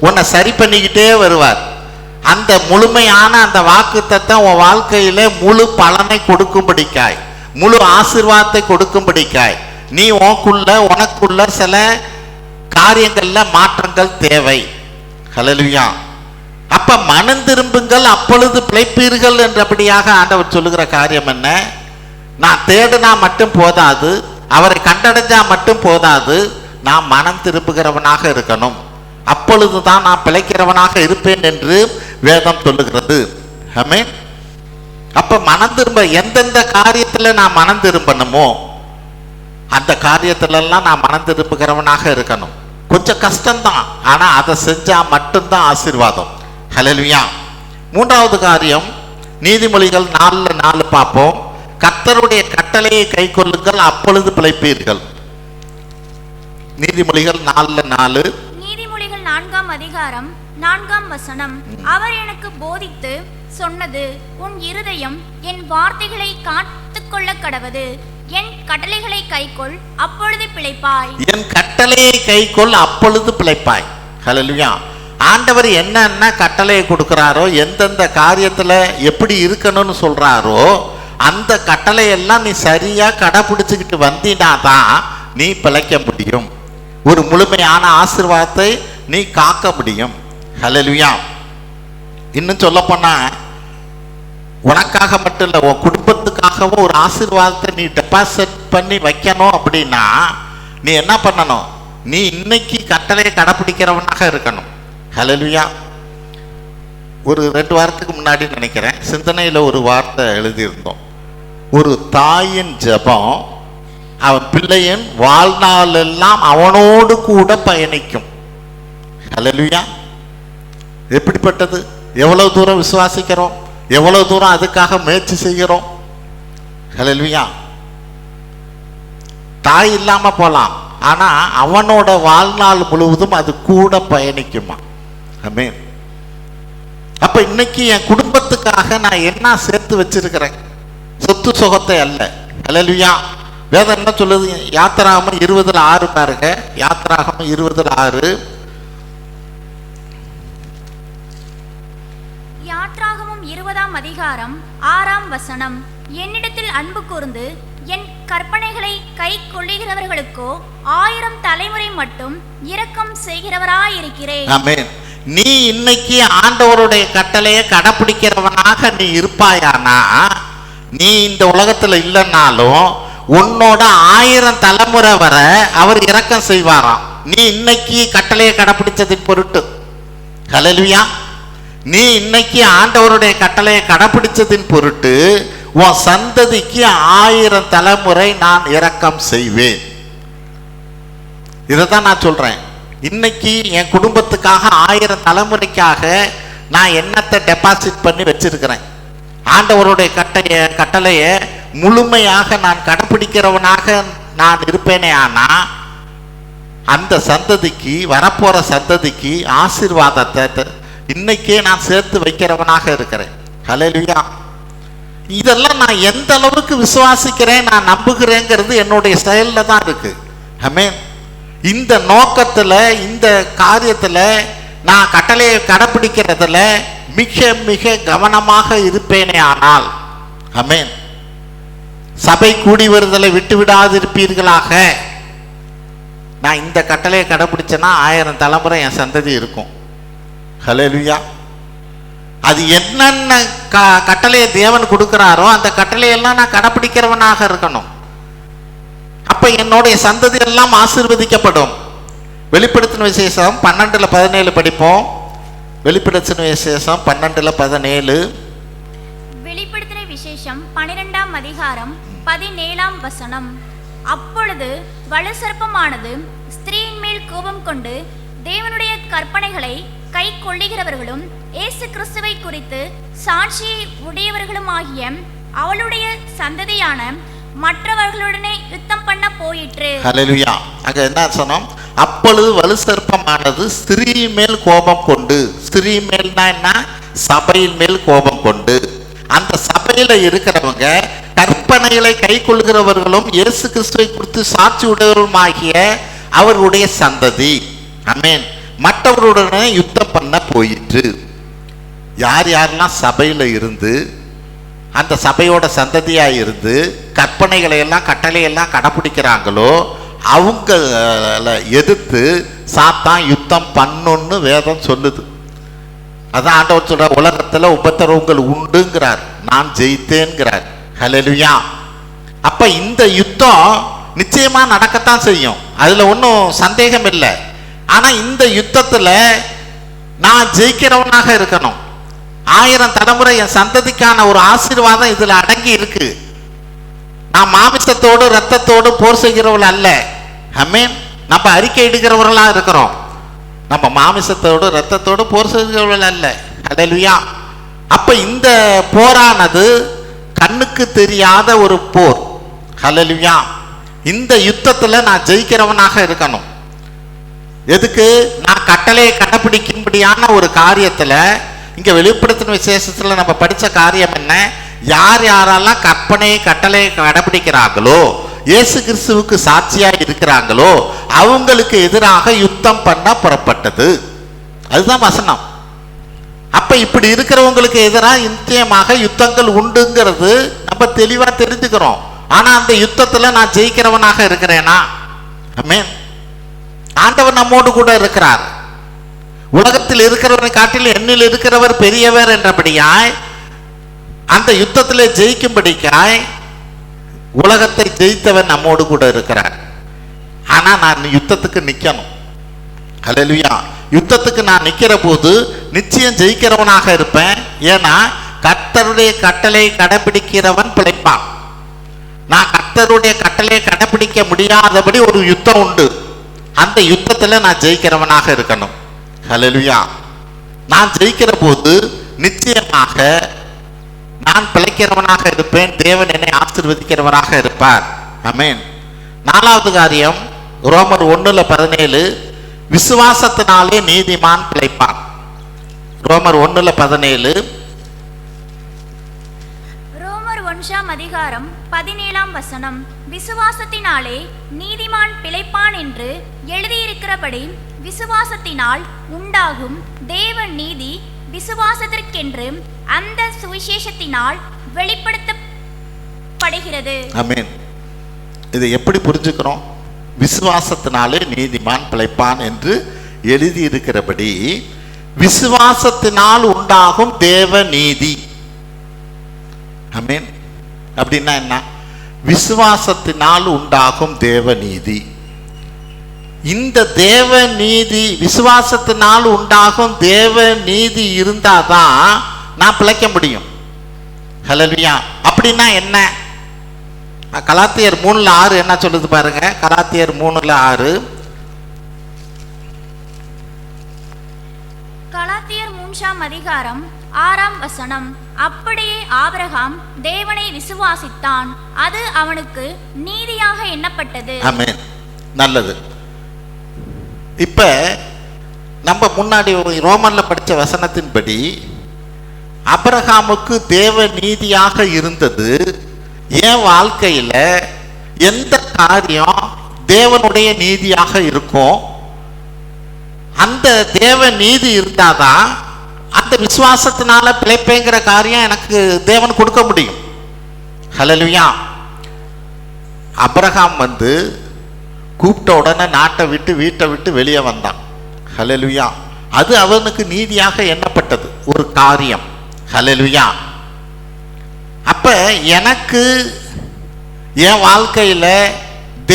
உன்னை சரி பண்ணிக்கிட்டே வருவார். அந்த முழுமையான அந்த வாக்கு தத்தம் உன் வாழ்க்கையில முழு பலனை கொடுக்கும்படிக்காய், முழு ஆசீர்வாதத்தை கொடுக்கும்படிக்காய் நீ உனக்குள்ள சில காரியங்கள்ல மாற்றங்கள் தேவை. ஹல்லேலூயா. அப்ப மனம் திரும்புங்கள் அப்பொழுது பிழைப்பீர்கள் என்றபடியாக ஆண்டவர் சொல்லுகிற காரியம் என்ன? நான் தேடினா மட்டும் போதாது, அவரை கண்டடைஞ்சா மட்டும் போதாது, நான் மனம் திரும்புகிறவனாக இருக்கணும். அப்பொழுதுதான் நான் பிழைக்கிறவனாக இருப்பேன் என்று வேதம் சொல்லுகிறது. ஆமென். அப்ப மனம் திரும்ப எந்தெந்த காரியத்துல நான் மனம் திரும்பணுமோ அந்த காரியத்திலெல்லாம் நான் மனம் திரும்புகிறவனாக இருக்கணும். கொஞ்சம் கஷ்டம்தான், ஆனா அதை செஞ்சா மட்டும்தான் ஆசீர்வாதம். ஹல்லேலூயா. 3வது காரியம் நீதிமொழிகள் 4:4 பார்ப்போம். கர்த்தருடைய கட்டளையை கை கொள்ளுங்கள் அப்பொழுது பிழைப்பீர்கள். நீதிமொழிகள் 4:4. நீதிமொழிகள் 4ஆம் அதிகாரம் 4ஆம் வசனம். அவர் எனக்கு போதித்து சொன்னது, உன் இருதயம் என் வார்த்தைகளை காத்துக்கொள்ள கடவது, என் கட்டளைகளை கைக்கொள் அப்பொழுது பிழைப்பாய். என் கட்டளையை கைக்கொள் அப்பொழுது பிழைப்பாய். ஹல்லேலூயா. ஆண்டவர் என்னென்ன கட்டளையை கொடுக்கிறாரோ, எந்தெந்த காரியத்துல எப்படி இருக்கணும்னு சொல்றாரோ அந்த கட்டளையெல்லாம் நீ சரியா கடைபிடிச்சுக்கிட்டு வந்தினாதான் நீ பிழைக்க முடியும். ஒரு முழுமையான ஆசீர்வாதத்தை நீ காக்க முடியும். ஹல்லேலூயா. இன்னும் சொல்ல போனா உனக்காக மட்டும் இல்லை, உன் குடும்பத்துக்காகவும் ஒரு ஆசீர்வாதத்தை நீ டெபாசிட் பண்ணி வைக்கணும் அப்படின்னா நீ என்ன பண்ணணும்? நீ இன்னைக்கு கட்டளையை கடைப்பிடிக்கிறவனாக இருக்கணும். ஹல்லேலூயா. ஒரு 2 வாரத்துக்கு முன்னாடி நினைக்கிறேன் சிந்தனையில் ஒரு வார்த்தை எழுதியிருந்தோம். ஒரு தாயின் ஜெபம் அவன் பிள்ளையின் வாழ்நாளெல்லாம் அவனோடு கூட பயணிக்கும். ஹல்லேலூயா. எப்படிப்பட்டது? எவ்வளவு தூரம் விசுவாசிக்கிறோம், எவ்வளவு தூரம் அதுக்காக முயற்சி செய்கிறோம். ஹல்லேலூயா. தாய் இல்லாம போலாம், ஆனா அவனோட வாழ்நாள் முழுவதும் அது கூட பயணிக்குமா. ஆமென். அப்ப இன்னைக்கு என் குடும்பத்துக்காக நான் என்ன சேர்த்து வச்சிருக்கிறேன்? சொத்து சுகத்தை அல்ல. அல்லேலூயா. வேதம் என்ன சொல்லுது? யாத்திராகமம் 20:6 பாருங்க. யாத்திராகமம் 20:6. யாத்ராகமம் 20ஆம் அதிகாரம் 6ஆம் வசனம். என்னிடத்தில் அன்பு கூர்ந்து என் கற்பனைகளை கை கொள்ளுகிறவர்களுக்கோ 1000 தலைமுறை மட்டும் இரக்கம் செய்கிறவராயிருக்கிறேன். ஆமென். நீ இன்னைக்கு ஆண்டவருடைய கட்டளையை கடைபிடிக்கிறவனாக நீ இருப்பாயானா, நீ இந்த உலகத்துல இல்லைன்னாலும் உன்னோட 1000 தலைமுறை வர அவர் இரக்கம் செய்வாராம். நீ இன்னைக்கு கட்டளையை கடைபிடிச்சதின் பொருட்டு. ஹல்லேலூயா. நீ இன்னைக்கு ஆண்டவருடைய கட்டளையை கடைபிடிச்சதின் பொருட்டு உன் சந்ததிக்கு 1000 தலைமுறை நான் இரக்கம் செய்வேன். இதைதான் நான் சொல்றேன். இன்னைக்கு என் குடும்பத்துக்காக 1000 தலைமுறைக்காக நான் என்னத்தை டெபாசிட் பண்ணி வச்சிருக்கிறேன். ஆண்டவருடைய கட்டளையை முழுமையாக நான் கடைபிடிக்கிறவனாக நான் இருப்பேனே. ஆனா அந்த சந்ததிக்கு, வரப்போற சந்ததிக்கு ஆசீர்வாதத்தை இன்னைக்கே நான் சேர்த்து வைக்கிறவனாக இருக்கிறேன். ஹல்லேலூயா. இதெல்லாம் நான் எந்த அளவுக்கு விசுவாசிக்கிறேன், நான் நம்புகிறேங்கிறது என்னுடைய செயல்ல தான் இருக்கு. ஆமென். இந்த நோக்கத்துல, இந்த காரியத்துல, நான் கட்டளையை கடைபிடிக்கிறதுல மிக மிக கவனமாக இருப்பேனே ஆனால், ஆமென், சபை கூடி வருதலை விட்டு விடாதிருப்பீர்களாக. நான் இந்த கட்டளையை கடைபிடிச்சேன்னா 1000 தலைமுறை என் சந்ததி இருக்கும். ஹல்லேலூயா. அது என்னென்ன கட்டளையை தேவன் கொடுக்கிறாரோ அந்த கட்டளையெல்லாம் நான் கடைபிடிக்கிறவனாக இருக்கணும். அப்ப என்னுடைய சந்ததி எல்லாம் ஆசீர்வதிக்கப்படும். வெளிப்படுத்தின விசேஷம் 12:17 படிப்போம். வெளிப்படுத்தின விசேஷம் 12:17. வெளிப்படுத்தின விசேஷம் 12ஆம் அதிகாரம் 17ஆம் வசனம். அப்பொழுது வலுசர்ப்பமானது ஸ்திரீயின் மேல் கோபம் கொண்டு தேவனுடைய கற்பனைகளை கை கொள்ளுகிறவர்களும் இயேசு கிறிஸ்துவை குறித்து சாட்சியை உடையவர்களுமாகிய அவளுடைய சந்ததியான மற்றவர்களுடனே யுத்தம் பண்ண போயிற்று. ஹல்லேலூயா. அங்க என்ன சொன்னோம்? அப்பொழுது வலுசர்ப்பமானது ஸ்திரீ மேல் கோபம் கொண்டு. ஸ்திரீ மேல்னா என்ன? சபையின் மேல் கோபம் கொண்டு. அந்த சபையில இருக்கிறவங்க கற்பனைகளை கை கொள்கிறவர்களும் இயேசு கிறிஸ்துவை குறித்து சாட்சி உடையவர்களுமாகிய அவர்களுடைய சந்ததி. ஆமென். மற்றவர்களுடனே யுத்தம் பண்ண போயிற்று. யார் யாரெல்லாம் சபையில இருந்து அந்த சபையோட சந்ததியா இருந்து கற்பனைகளை எல்லாம் கட்டளையெல்லாம் கடைபிடிக்கிறாங்களோ அவங்கள எதிர்த்து சாத்தான் யுத்தம் பண்ணுன்னு வேதம் சொல்லுது. அதான் ஆண்டவர் சொல்ற, உலகத்துல உபத்திரவங்கள் உண்டுங்கிறார், நான் ஜெயித்தேன்கிறார். ஹல்லேலூயா. அப்ப இந்த யுத்தம் நிச்சயமா நடக்கத்தான் செய்யும், அதுல ஒன்றும் சந்தேகம் இல்லை. ஆனா இந்த யுத்தத்துல நான் ஜெயிக்கிறவனாக இருக்கணும். 1000 தலைமுறை என் சந்ததிக்கான ஒரு ஆசீர்வாதம் இதுல அடங்கி இருக்கு. நான் மாமிசத்தோடு ரத்தத்தோடு போர் செய்கிறவர்கள் அல்ல. ஆமென். நம்ம அறிக்கை இடுகிறவர்களா இருக்கிறோம். நம்ம மாமிசத்தோடு ரத்தத்தோடு போர் செய்கிறவர்கள் அல்ல. ஹல்லேலூயா. அப்ப இந்த போரானது கண்ணுக்கு தெரியாத ஒரு போர். ஹல்லேலூயா. இந்த யுத்தத்துல நான் ஜெயிக்கிறவனாக இருக்கணும். எதுக்கு? நான் கட்டளையை கடைபிடிக்கும்படியான ஒரு காரியத்துல, இங்க வெளிப்படுத்தின விசேஷத்துல நம்ம படிச்ச காரியம் என்ன? யார் யாரெல்லாம் கட்டளையை கடைபிடிக்கிறாங்களோ, இயேசு கிறிஸ்துவுக்கு சாட்சியா இருக்கிறாங்களோ அவங்களுக்கு எதிராக யுத்தம் பண்ண புறப்பட்டது. அதுதான் வசனம். அப்ப இப்படி இருக்கிறவங்களுக்கு எதிராக நிச்சயமாக யுத்தங்கள் உண்டுங்கிறது நம்ம தெளிவா தெரிஞ்சுக்கிறோம். ஆனா அந்த யுத்தத்துல நான் ஜெயிக்கிறவனாக இருக்கிறேனா? ஆமென். ஆண்டவர் நம்மோடு கூட இருக்கிறார். உலகத்தில் இருக்கிறவரை காட்டில் என்னில் இருக்கிறவர் பெரியவர் என்றபடியாய் அந்த யுத்தத்திலே ஜெயிக்கும்படிக்காய் உலகத்தை ஜெயித்தவர் நம்மோடு கூட இருக்கிறார். ஆனா நான் யுத்தத்துக்கு நிக்கணும். ஹல்லேலூயா. யுத்தத்துக்கு நான் நிக்கிற போது நிச்சயம் ஜெயிக்கிறவனாக இருப்பேன். ஏன்னா கர்த்தருடைய கட்டளை கடைபிடிக்கிறவன் பிழைப்பான். நான் கர்த்தருடைய கட்டளையை கடைபிடிக்க முடியாதபடி ஒரு யுத்தம் உண்டு. அந்த யுத்தத்துல நான் ஜெயிக்கிறவனாக இருக்கணும். ஹல்லேலூயா. நான் ஜெயிக்கிற போது நிச்சயமாக நான் பிழைக்கிறவனாக இருப்பேன். தேவன் என்னை ஆசீர்வதிக்கிறவராக இருப்பார். ஆமென். 4வது காரியம் ரோமர் 1:17, விசுவாசத்தினாலே நீதிமான் பிழைப்பான். ரோமர் 1:17. ரோமர் 1:17 விசுவாசத்தினாலே நீதிமான் பிழைப்பான் என்று எழுதியிருக்கிறபடி விசுவாசத்தினால் உண்டாகும் தேவ நீதி விசுவாசத்திற்கென்று அந்த சுவிசேஷத்தினால் வெளிப்படுத்தப்படுகிறது. ஆமென். இதை எப்படி புரிஞ்சுக்கிறோம்? விசுவாசத்தினாலே நீதிமான் பிழைப்பான் என்று எழுதியிருக்கிறபடி விசுவாசத்தினால் உண்டாகும் தேவ நீதி. ஆமென். அப்படின்னா என்ன? விசுவாசத்தினால் உண்டாகும் தேவ நீதி. இந்த தேவ நீதி, விசுவாசத்தினால் உண்டாகும் தேவ நீதி இருந்தாதான் நான் பிழைக்க முடியும். ஹல்லேலூயா. அப்படின்னா என்ன? கலாத்தியர் 3:6 என்ன சொல்லுது பாருங்க. கலாத்தியர் 3:6. கலாத்தியர் 3:6 அப்படியே ஆபிரகாம் தேவனை விசுவாசித்தான், அது அவனுக்கு நீதியாக எண்ணப்பட்டது. ஆமென். நல்லது. இப்ப நம்ம முன்னாடி ரோமன்ல படிச்ச வசனத்தின்படி ஆபிரகாமுக்கு தேவ நீதியாக இருந்தது. என் வாழ்க்கையில எந்த காரியம் தேவனுடைய நீதியாக இருக்கும், அந்த தேவ நீதி இருந்தாதான் அந்த விசுவாசத்தினால பிழைப்பேங்கிற காரியம் எனக்கு தேவன் கொடுக்க முடியும். ஹல்லேலூயா. ஆபிரகாம் கூப்பிட்ட உடனே நாட்டை விட்டு வீட்டை விட்டு வெளியே வந்தான். ஹல்லேலூயா. அது அவனுக்கு நீதியாக எண்ணப்பட்டது ஒரு காரியம். ஹல்லேலூயா. அப்ப எனக்கு என் வாழ்க்கையில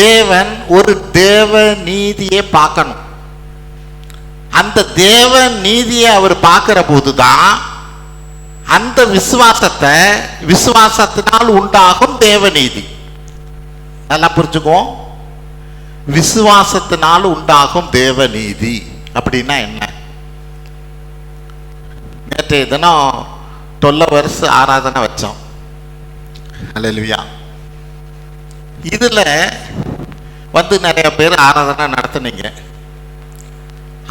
தேவன் ஒரு தேவ நீதியை பார்க்கணும். அந்த தேவ நீதியை அவர் பார்க்கிற போதுதான் அந்த விசுவாசத்தினால் உண்டாகும் தேவ நீதி. நல்லா புரிஞ்சுக்குவோம். விசுவாசத்தினால் உண்டாகும் தேவ நீதி அப்படின்னா என்ன? நேற்றைய தினம் 12 வருஷம் ஆராதனை வச்சோம். ஹல்லேலூயா. இதுல நிறைய பேர் ஆராதனை நடத்துனீங்க.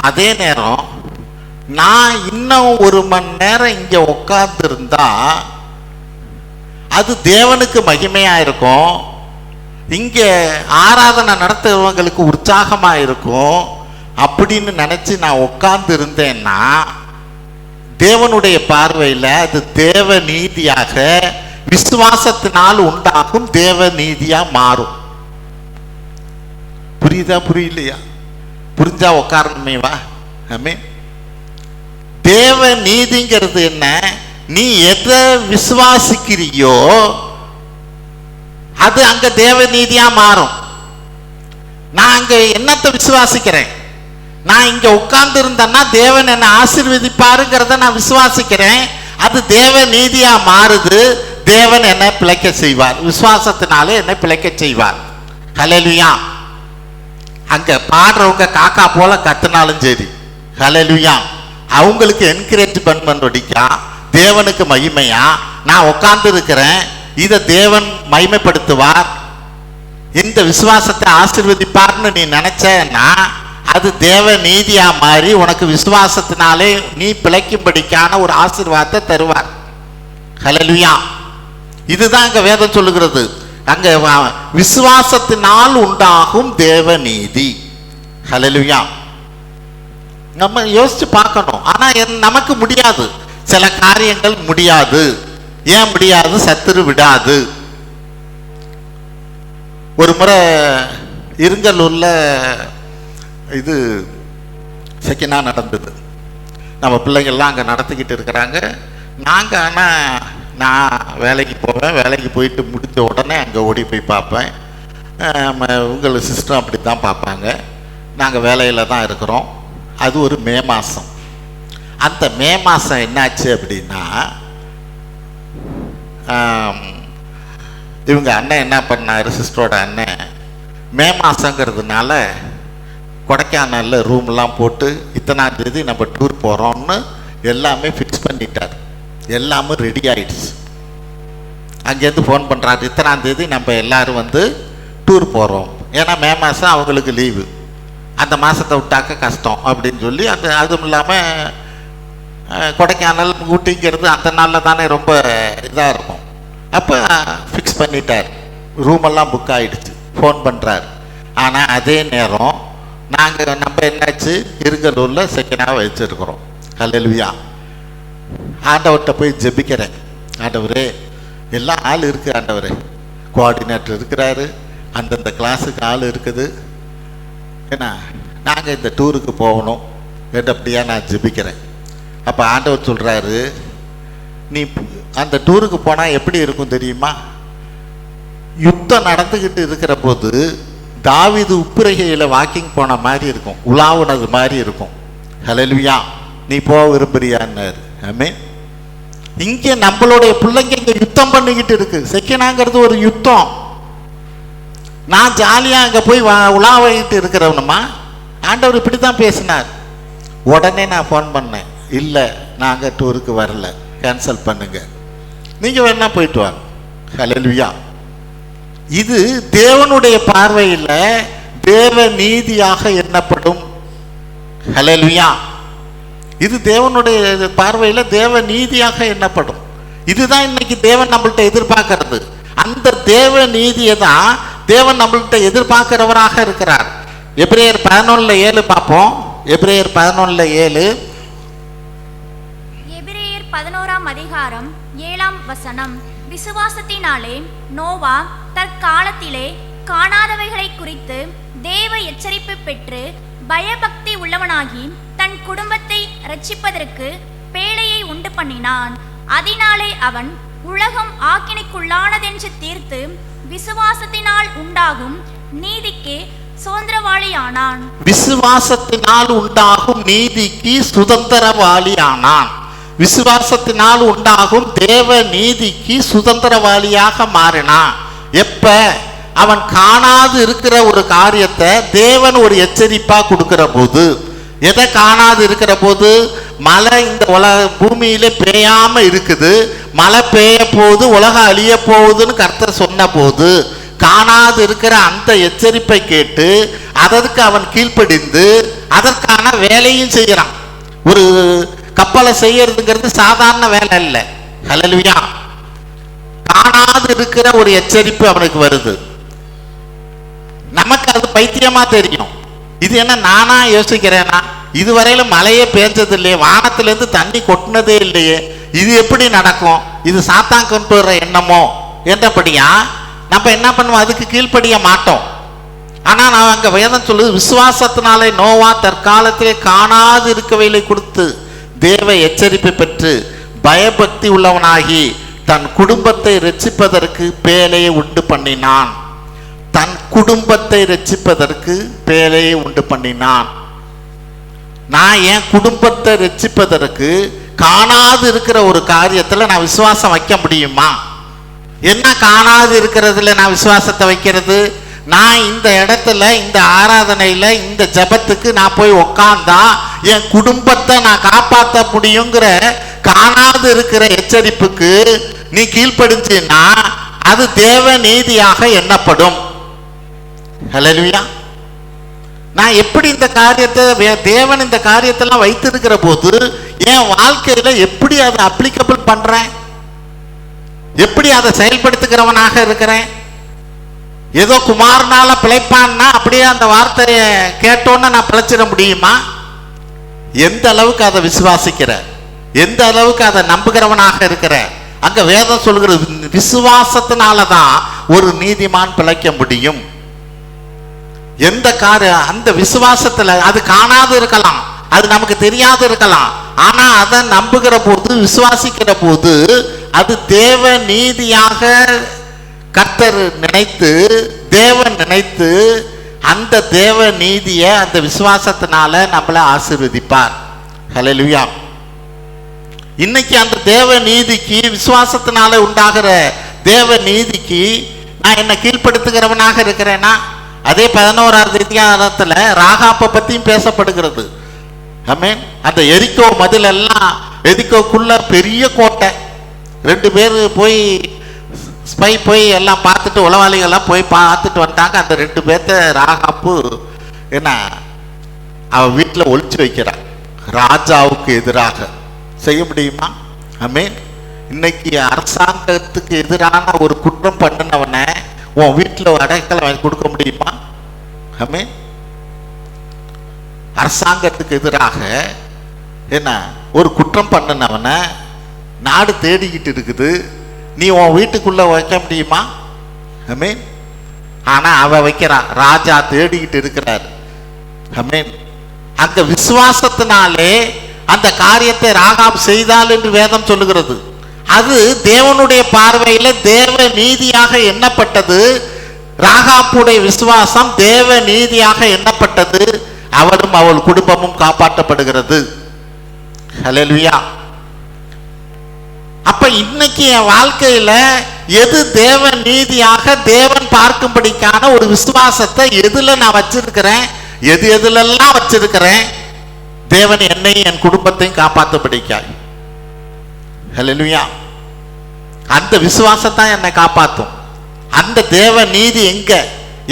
அதே நேரம் நான் இன்னும் 1 மணி நேரம் இங்க உட்கார்ந்து இருந்தா அது தேவனுக்கு மகிமையா இருக்கும், இங்க ஆராதனை நடத்துறவங்களுக்கு உற்சாகமா இருக்கும் அப்படின்னு நினைச்சு நான் உட்கார்ந்து இருந்தேன்னா தேவனுடைய பார்வையில் அது தேவ நீதியாக, விசுவாசத்தினால் உண்டாகும் தேவ நீதியா மாறும். புரியுதா புரியலையா? புரிஞ்சா உட்காரணுமே வா. ஆமென். தேவ நீதிங்கிறது என்ன? நீ எதை விசுவாசிக்கிறியோ அது அங்க தேவ நீதியா மாறும். நான் அங்க என்னத்தை விசுவாசிக்கிறேன்? நான் இங்க உட்கார்ந்து இருந்தேன்னா தேவன் என்னை ஆசீர்வதிப்பாருங்கிறத நான் விசுவாசிக்கிறேன். அது தேவ நீதியா மாறுது. தேவன் என்னை பிழைக்க செய்வார், விசுவாசத்தினாலே என்னை பிழைக்க செய்வார். ஹல்லேலூயா. அங்க பாடுறவங்க காக்கா போல கத்துனாலும் சரி, ஹல்லேலூயா, அவங்களுக்கு என்கரேஜ்மெண்ட் அடிக்கா, தேவனுக்கு மகிமையா நான் உட்கார்ந்து இருக்கிறேன், இதை தேவன் மகிமைப்படுத்துவார், இந்த விசுவாசத்தை ஆசீர்வதிப்பார்னு நீ நினைச்சன்னா அது தேவ நீதியா மாறி உனக்கு விசுவாசத்தினாலே நீ பிழைக்கும்படிக்கான ஒரு ஆசீர்வாதத்தை தருவார். ஹல்லேலூயா. இதுதான் அங்க வேதம் சொல்லுகிறது. அங்க விசுவாசத்தினால் உண்டாகும் தேவ நீதி. ஹல்லேலூயா. நம்ம யோசிச்சு பார்க்கணும். ஆனா நமக்கு முடியாது, சில காரியங்கள் முடியாது. ஏன் முடியாது? சத்துரு விடாது. ஒரு முறை இருங்கலூர்ல இது செக்கினா நடந்தது. நம்ம பிள்ளைகள்லாம் அங்கே நடத்திக்கிட்டு இருக்கிறாங்க. நாங்கள் ஆனால் நான் வேலைக்கு போவேன், வேலைக்கு போயிட்டு முடித்த உடனே அங்கே ஓடி போய் பார்ப்பேன். உங்கள் சிஸ்டரும் அப்படி தான் பார்ப்பாங்க. நாங்கள் வேலையில் தான் இருக்கிறோம். அது ஒரு மே மாதம். அந்த மே மாதம் என்னாச்சு அப்படின்னா, இவங்க அண்ணன் என்ன பண்ணார், சிஸ்டரோட அண்ணன், மே மாதங்கிறதுனால கொடைக்கானலில் ரூம்லாம் போட்டு இத்தனாம் தேதி நம்ம டூர் போகிறோம்னு எல்லாமே ஃபிக்ஸ் பண்ணிட்டார். எல்லாமே ரெடி ஆகிடுச்சு. அங்கேருந்து ஃபோன் பண்ணுறாரு, இத்தனாம் தேதி நம்ம எல்லோரும் டூர் போகிறோம். ஏன்னா மே மாதம் அவங்களுக்கு லீவு, அந்த மாதத்தை விட்டாக்க கஷ்டம் அப்படின்னு சொல்லி அதுவும் இல்லாமல் கொடைக்கானல் ஊட்டிங்கிறது அந்த நாளில் தானே ரொம்ப இதாக இருக்கும். அப்போ ஃபிக்ஸ் பண்ணிட்டார், ரூமெல்லாம் புக் ஆகிடுச்சு. ஃபோன் பண்ணுறார். ஆனால் அதே நேரம் நம்ம என்னாச்சு, இருங்கலூரில் செகண்டாக வச்சுருக்குறோம். ஹல்லேலூயா. ஆண்டவர்கிட்ட போய் ஜெபிக்கிறேன், ஆண்டவரே எல்லாம் ஆள் இருக்குது, ஆண்டவரே கோஆர்டினேட்டர் இருக்கிறாரு, அந்தந்த கிளாஸுக்கு ஆள் இருக்குது, ஏன்னா நாங்கள் இந்த டூருக்கு போகணும் அப்படியா நான் ஜெபிக்கிறேன். அப்போ ஆண்டவர் சொல்கிறாரு, நீ அந்த டூருக்கு போனால் எப்படி இருக்கும் தெரியுமா? யுத்தம் நடந்துக்கிட்டு இருக்கிற போது தாவீது உப்புரகையில் வாக்கிங் போன மாதிரி இருக்கும், உலாவுனது மாதிரி இருக்கும். ஹல்லேலூயா. நீ போக விரும்புறியான்னாரு. ஆமென். இங்கே நம்மளுடைய பிள்ளைங்க இங்கே யுத்தம் பண்ணிக்கிட்டு இருக்கு. செக்கினாங்கிறது ஒரு யுத்தம். நான் ஜாலியாக அங்கே போய் உலாவிட்டு இருக்கிறவனுமா? ஆண்டவர் இப்படி தான் பேசினார். உடனே நான் ஃபோன் பண்ணேன், இல்லை நாங்கள் டூருக்கு வரல, கேன்சல் பண்ணுங்க, நீங்கள் வேணா போயிட்டு வாங்க. ஹல்லேலூயா. இது தேவனுடைய பார்வையில் தேவ நீதியாக எண்ணப்படும். ஹல்லேலூயா. இது தேவனுடைய பார்வையில் தேவ நீதியாக எண்ணப்படும். இதுதான் இன்னைக்கு தேவன் நம்மள்கிட்ட எதிர்பார்க்கறது. அந்த தேவ நீதியை தான் தேவன் நம்மள்கிட்ட எதிர்பார்க்கிறவராக இருக்கிறார். எபிரேயர் 11:7 பார்ப்போம். எபிரேயர் 11:7. எபிரேயர் 11ஆம் அதிகாரம் 7ஆம் வசனம். விசுவாசத்தினாலே நோவா தற்காலத்திலே காணாதவைகளை குறித்து தேவ எச்சரிப்பு பெற்று பயபக்தி உள்ளவனாகி தன் குடும்பத்தை இரட்சிப்பதற்கு பேழையை உண்டு பண்ணினான். அதனாலே அவன் உலகம் ஆக்கினைக்குள்ளானதென்று தீர்த்து விசுவாசத்தினால் உண்டாகும் நீதிக்கு சுதந்திரவாளியானான். விசுவாசத்தினால் உண்டாகும் நீதிக்கு சுதந்திரவாளியானான். விசுவாசத்தினால் உண்டாகும் தேவ நீதிக்கு சுதந்திரவாளியாக மாறினான். எப்ப? அவன் காணாது இருக்கிற ஒரு காரியத்தை தேவன் ஒரு எச்சரிப்பா கொடுக்கிற போது. எதை காணாது இருக்கிற போது? மழை இந்த பூமியில பெய்யாம இருக்குது, மழை பெய்ய போகுது, உலகம் அழிய போகுதுன்னு கர்த்தர் சொன்ன போது காணாது இருக்கிற அந்த எச்சரிப்பை கேட்டு அதற்கு அவன் கீழ்ப்படிந்து அதற்கான வேலையும் செய்யறான். ஒரு கப்பலை செய்யறதுங்கிறது சாதாரண வேலை இல்லை. ஹல்லேலூயா. காணாது இருக்கிற ஒரு எச்சரிப்பு அவனுக்கு வருது. நமக்கு அது பைத்தியமா தெரியும். இது என்ன நானா யோசிக்கிறேனா? இதுவரையில மழையே பேஞ்சது இல்லையே, வானத்திலிருந்து தண்ணி கொட்டினதே இல்லையே, இது எப்படி நடக்கும்? இது சாத்தான் கொண்டு வர்ற எண்ணமோ என்றபடியா நம்ம என்ன பண்ணுவோம்? அதுக்கு கீழ்ப்படிய மாட்டோம். ஆனா நான் அங்க வேதம் சொல்லுது, விசுவாசத்தினாலே நோவா தற்காலத்திலே காணாது இருக்கவைகளை கொடுத்து தேவ எச்சரிப்பை பெற்று பயபக்தி உள்ளவனாகி தன் குடும்பத்தை இரட்சிப்பதற்கு பேழையை உண்டு பண்ணினான். தன் குடும்பத்தை இரட்சிப்பதற்கு பேழையை உண்டு பண்ணினான். நான் என் குடும்பத்தை இரட்சிப்பதற்கு காணாது இருக்கிற ஒரு காரியத்தில் நான் விசுவாசம் வைக்க முடியுமா? என்ன காணாது இருக்கிறதுல நான் விசுவாசத்தை வைக்கிறது? நான் இந்த இடத்துல இந்த ஆராதனையில் இந்த ஜபத்துக்கு நான் போய் உக்காந்தா என் குடும்பத்தை நான் காப்பாற்ற முடியுங்கிற காணாது இருக்கிற எச்சரிப்புக்கு நீ கீழ்ப்படிஞ்சின்னா அது தேவ நீதியாக எண்ணப்படும். ஹல்லேலூயா. நான் எப்படி இந்த காரியத்தை தேவன் இந்த காரியத்தெல்லாம் வைத்திருக்கிற போது என் வாழ்க்கையில எப்படி அதை அப்ளிகபிள் பண்றேன், எப்படி அதை செயல்படுத்துகிறவனாக இருக்கிறேன்? ஏதோ குமாரனால பிழைப்பான்னா அப்படியே அந்த வார்த்தையை கேட்டோன்னு நான் பிழைச்சிட முடியுமா? எந்த அளவுக்கு அதை விசுவாசிக்கிற, எந்த அளவுக்கு அதை நம்புகிறவனாக இருக்கிற? அங்க வேதம் சொல்கிறது, விசுவாசத்தினாலதான் ஒரு நீதிமான் பிழைக்க முடியும். எந்த காரியம் அந்த விசுவாசத்துல அது காணாது இருக்கலாம், அது நமக்கு தெரியாது இருக்கலாம். ஆனா அதை நம்புகிற போது, விசுவாசிக்கிற போது அது தேவ நீதியாக கர்த்தர் நினைத்து, தேவன் நினைத்து அந்த தேவ நீதியை அந்த விசுவாசத்தினால நம்மளை ஆசீர்வதிப்பார். ஹல்லேலூயா. இன்னைக்கு அந்த தேவ நீதிக்கு, விசுவாசத்தினால உண்டாகிற தேவ நீதிக்கு நான் என்ன கீழ்ப்படுத்துகிறவனாக இருக்கிறேன்னா? அதே 11ஆவது அதிகாரத்தில் ராகாப்பை பற்றியும் பேசப்படுகிறது. ஆமென். அந்த எரிக்கோ மதில் எல்லாம், எரிக்கோக்குள்ள பெரிய கோட்டை, 2 பேர் போய் ஸ்பை போய் எல்லாம் பார்த்துட்டு, உளவாளிகள்லாம் போய் பார்த்துட்டு வந்துட்டாங்க. அந்த 2 பேர்த்த ராகாப்பு என்ன அவ வீட்டில் ஒளிச்சு வைக்கிறான் ராஜாவுக்கு எதிராக. செய்ய முடியுமா? ஆமென். இன்னைக்கு அரசாங்கத்துக்கு எதிரான ஒரு குற்றம் பண்ணினவனை உன் வீட்டில் அடைக்கலம் வாங்கி கொடுக்க முடியுமா? ஆமென். அரசாங்கத்துக்கு எதிராக என்ன ஒரு குற்றம் பண்ணினவனை நாடு தேடிக்கிட்டு இருக்குது, நீ உன் வீட்டுக்குள்ள வைக்க முடியுமா? ஆமென். ஆனா அவ வைக்கிறான், ராஜா தேடிக்கிட்டு இருக்கிறார். ஆமென். அந்த விசுவாசத்தினாலே அந்த காரியத்தை ராகாப் செய்தாள் என்று வேதம் சொல்லுகிறது. அது தேவனுடைய பார்வையில தேவ நீதியாக எண்ணப்பட்டது. ராகாப்புடைய விசுவாசம் தேவ நீதியாக எண்ணப்பட்டது. அவளும் அவள் குடும்பமும் காப்பாற்றப்படுகிறது. ஹல்லேலூயா. அப்ப இன்னைக்கு என் வாழ்க்கையில எது தேவ நீதியாக தேவன் பார்க்கும்படிக்கான ஒரு விசுவாசத்தை எதுல நான் வச்சிருக்கிறேன், எதுலெல்லாம் வச்சிருக்கிறேன், தேவன் என்னையும் என் குடும்பத்தையும் காப்பாற்றபடிக்காய். ஹல்லேலூயா. அந்த விசுவாசத்தான் என்னை காப்பாற்றும். அந்த தேவ நீதி எங்க?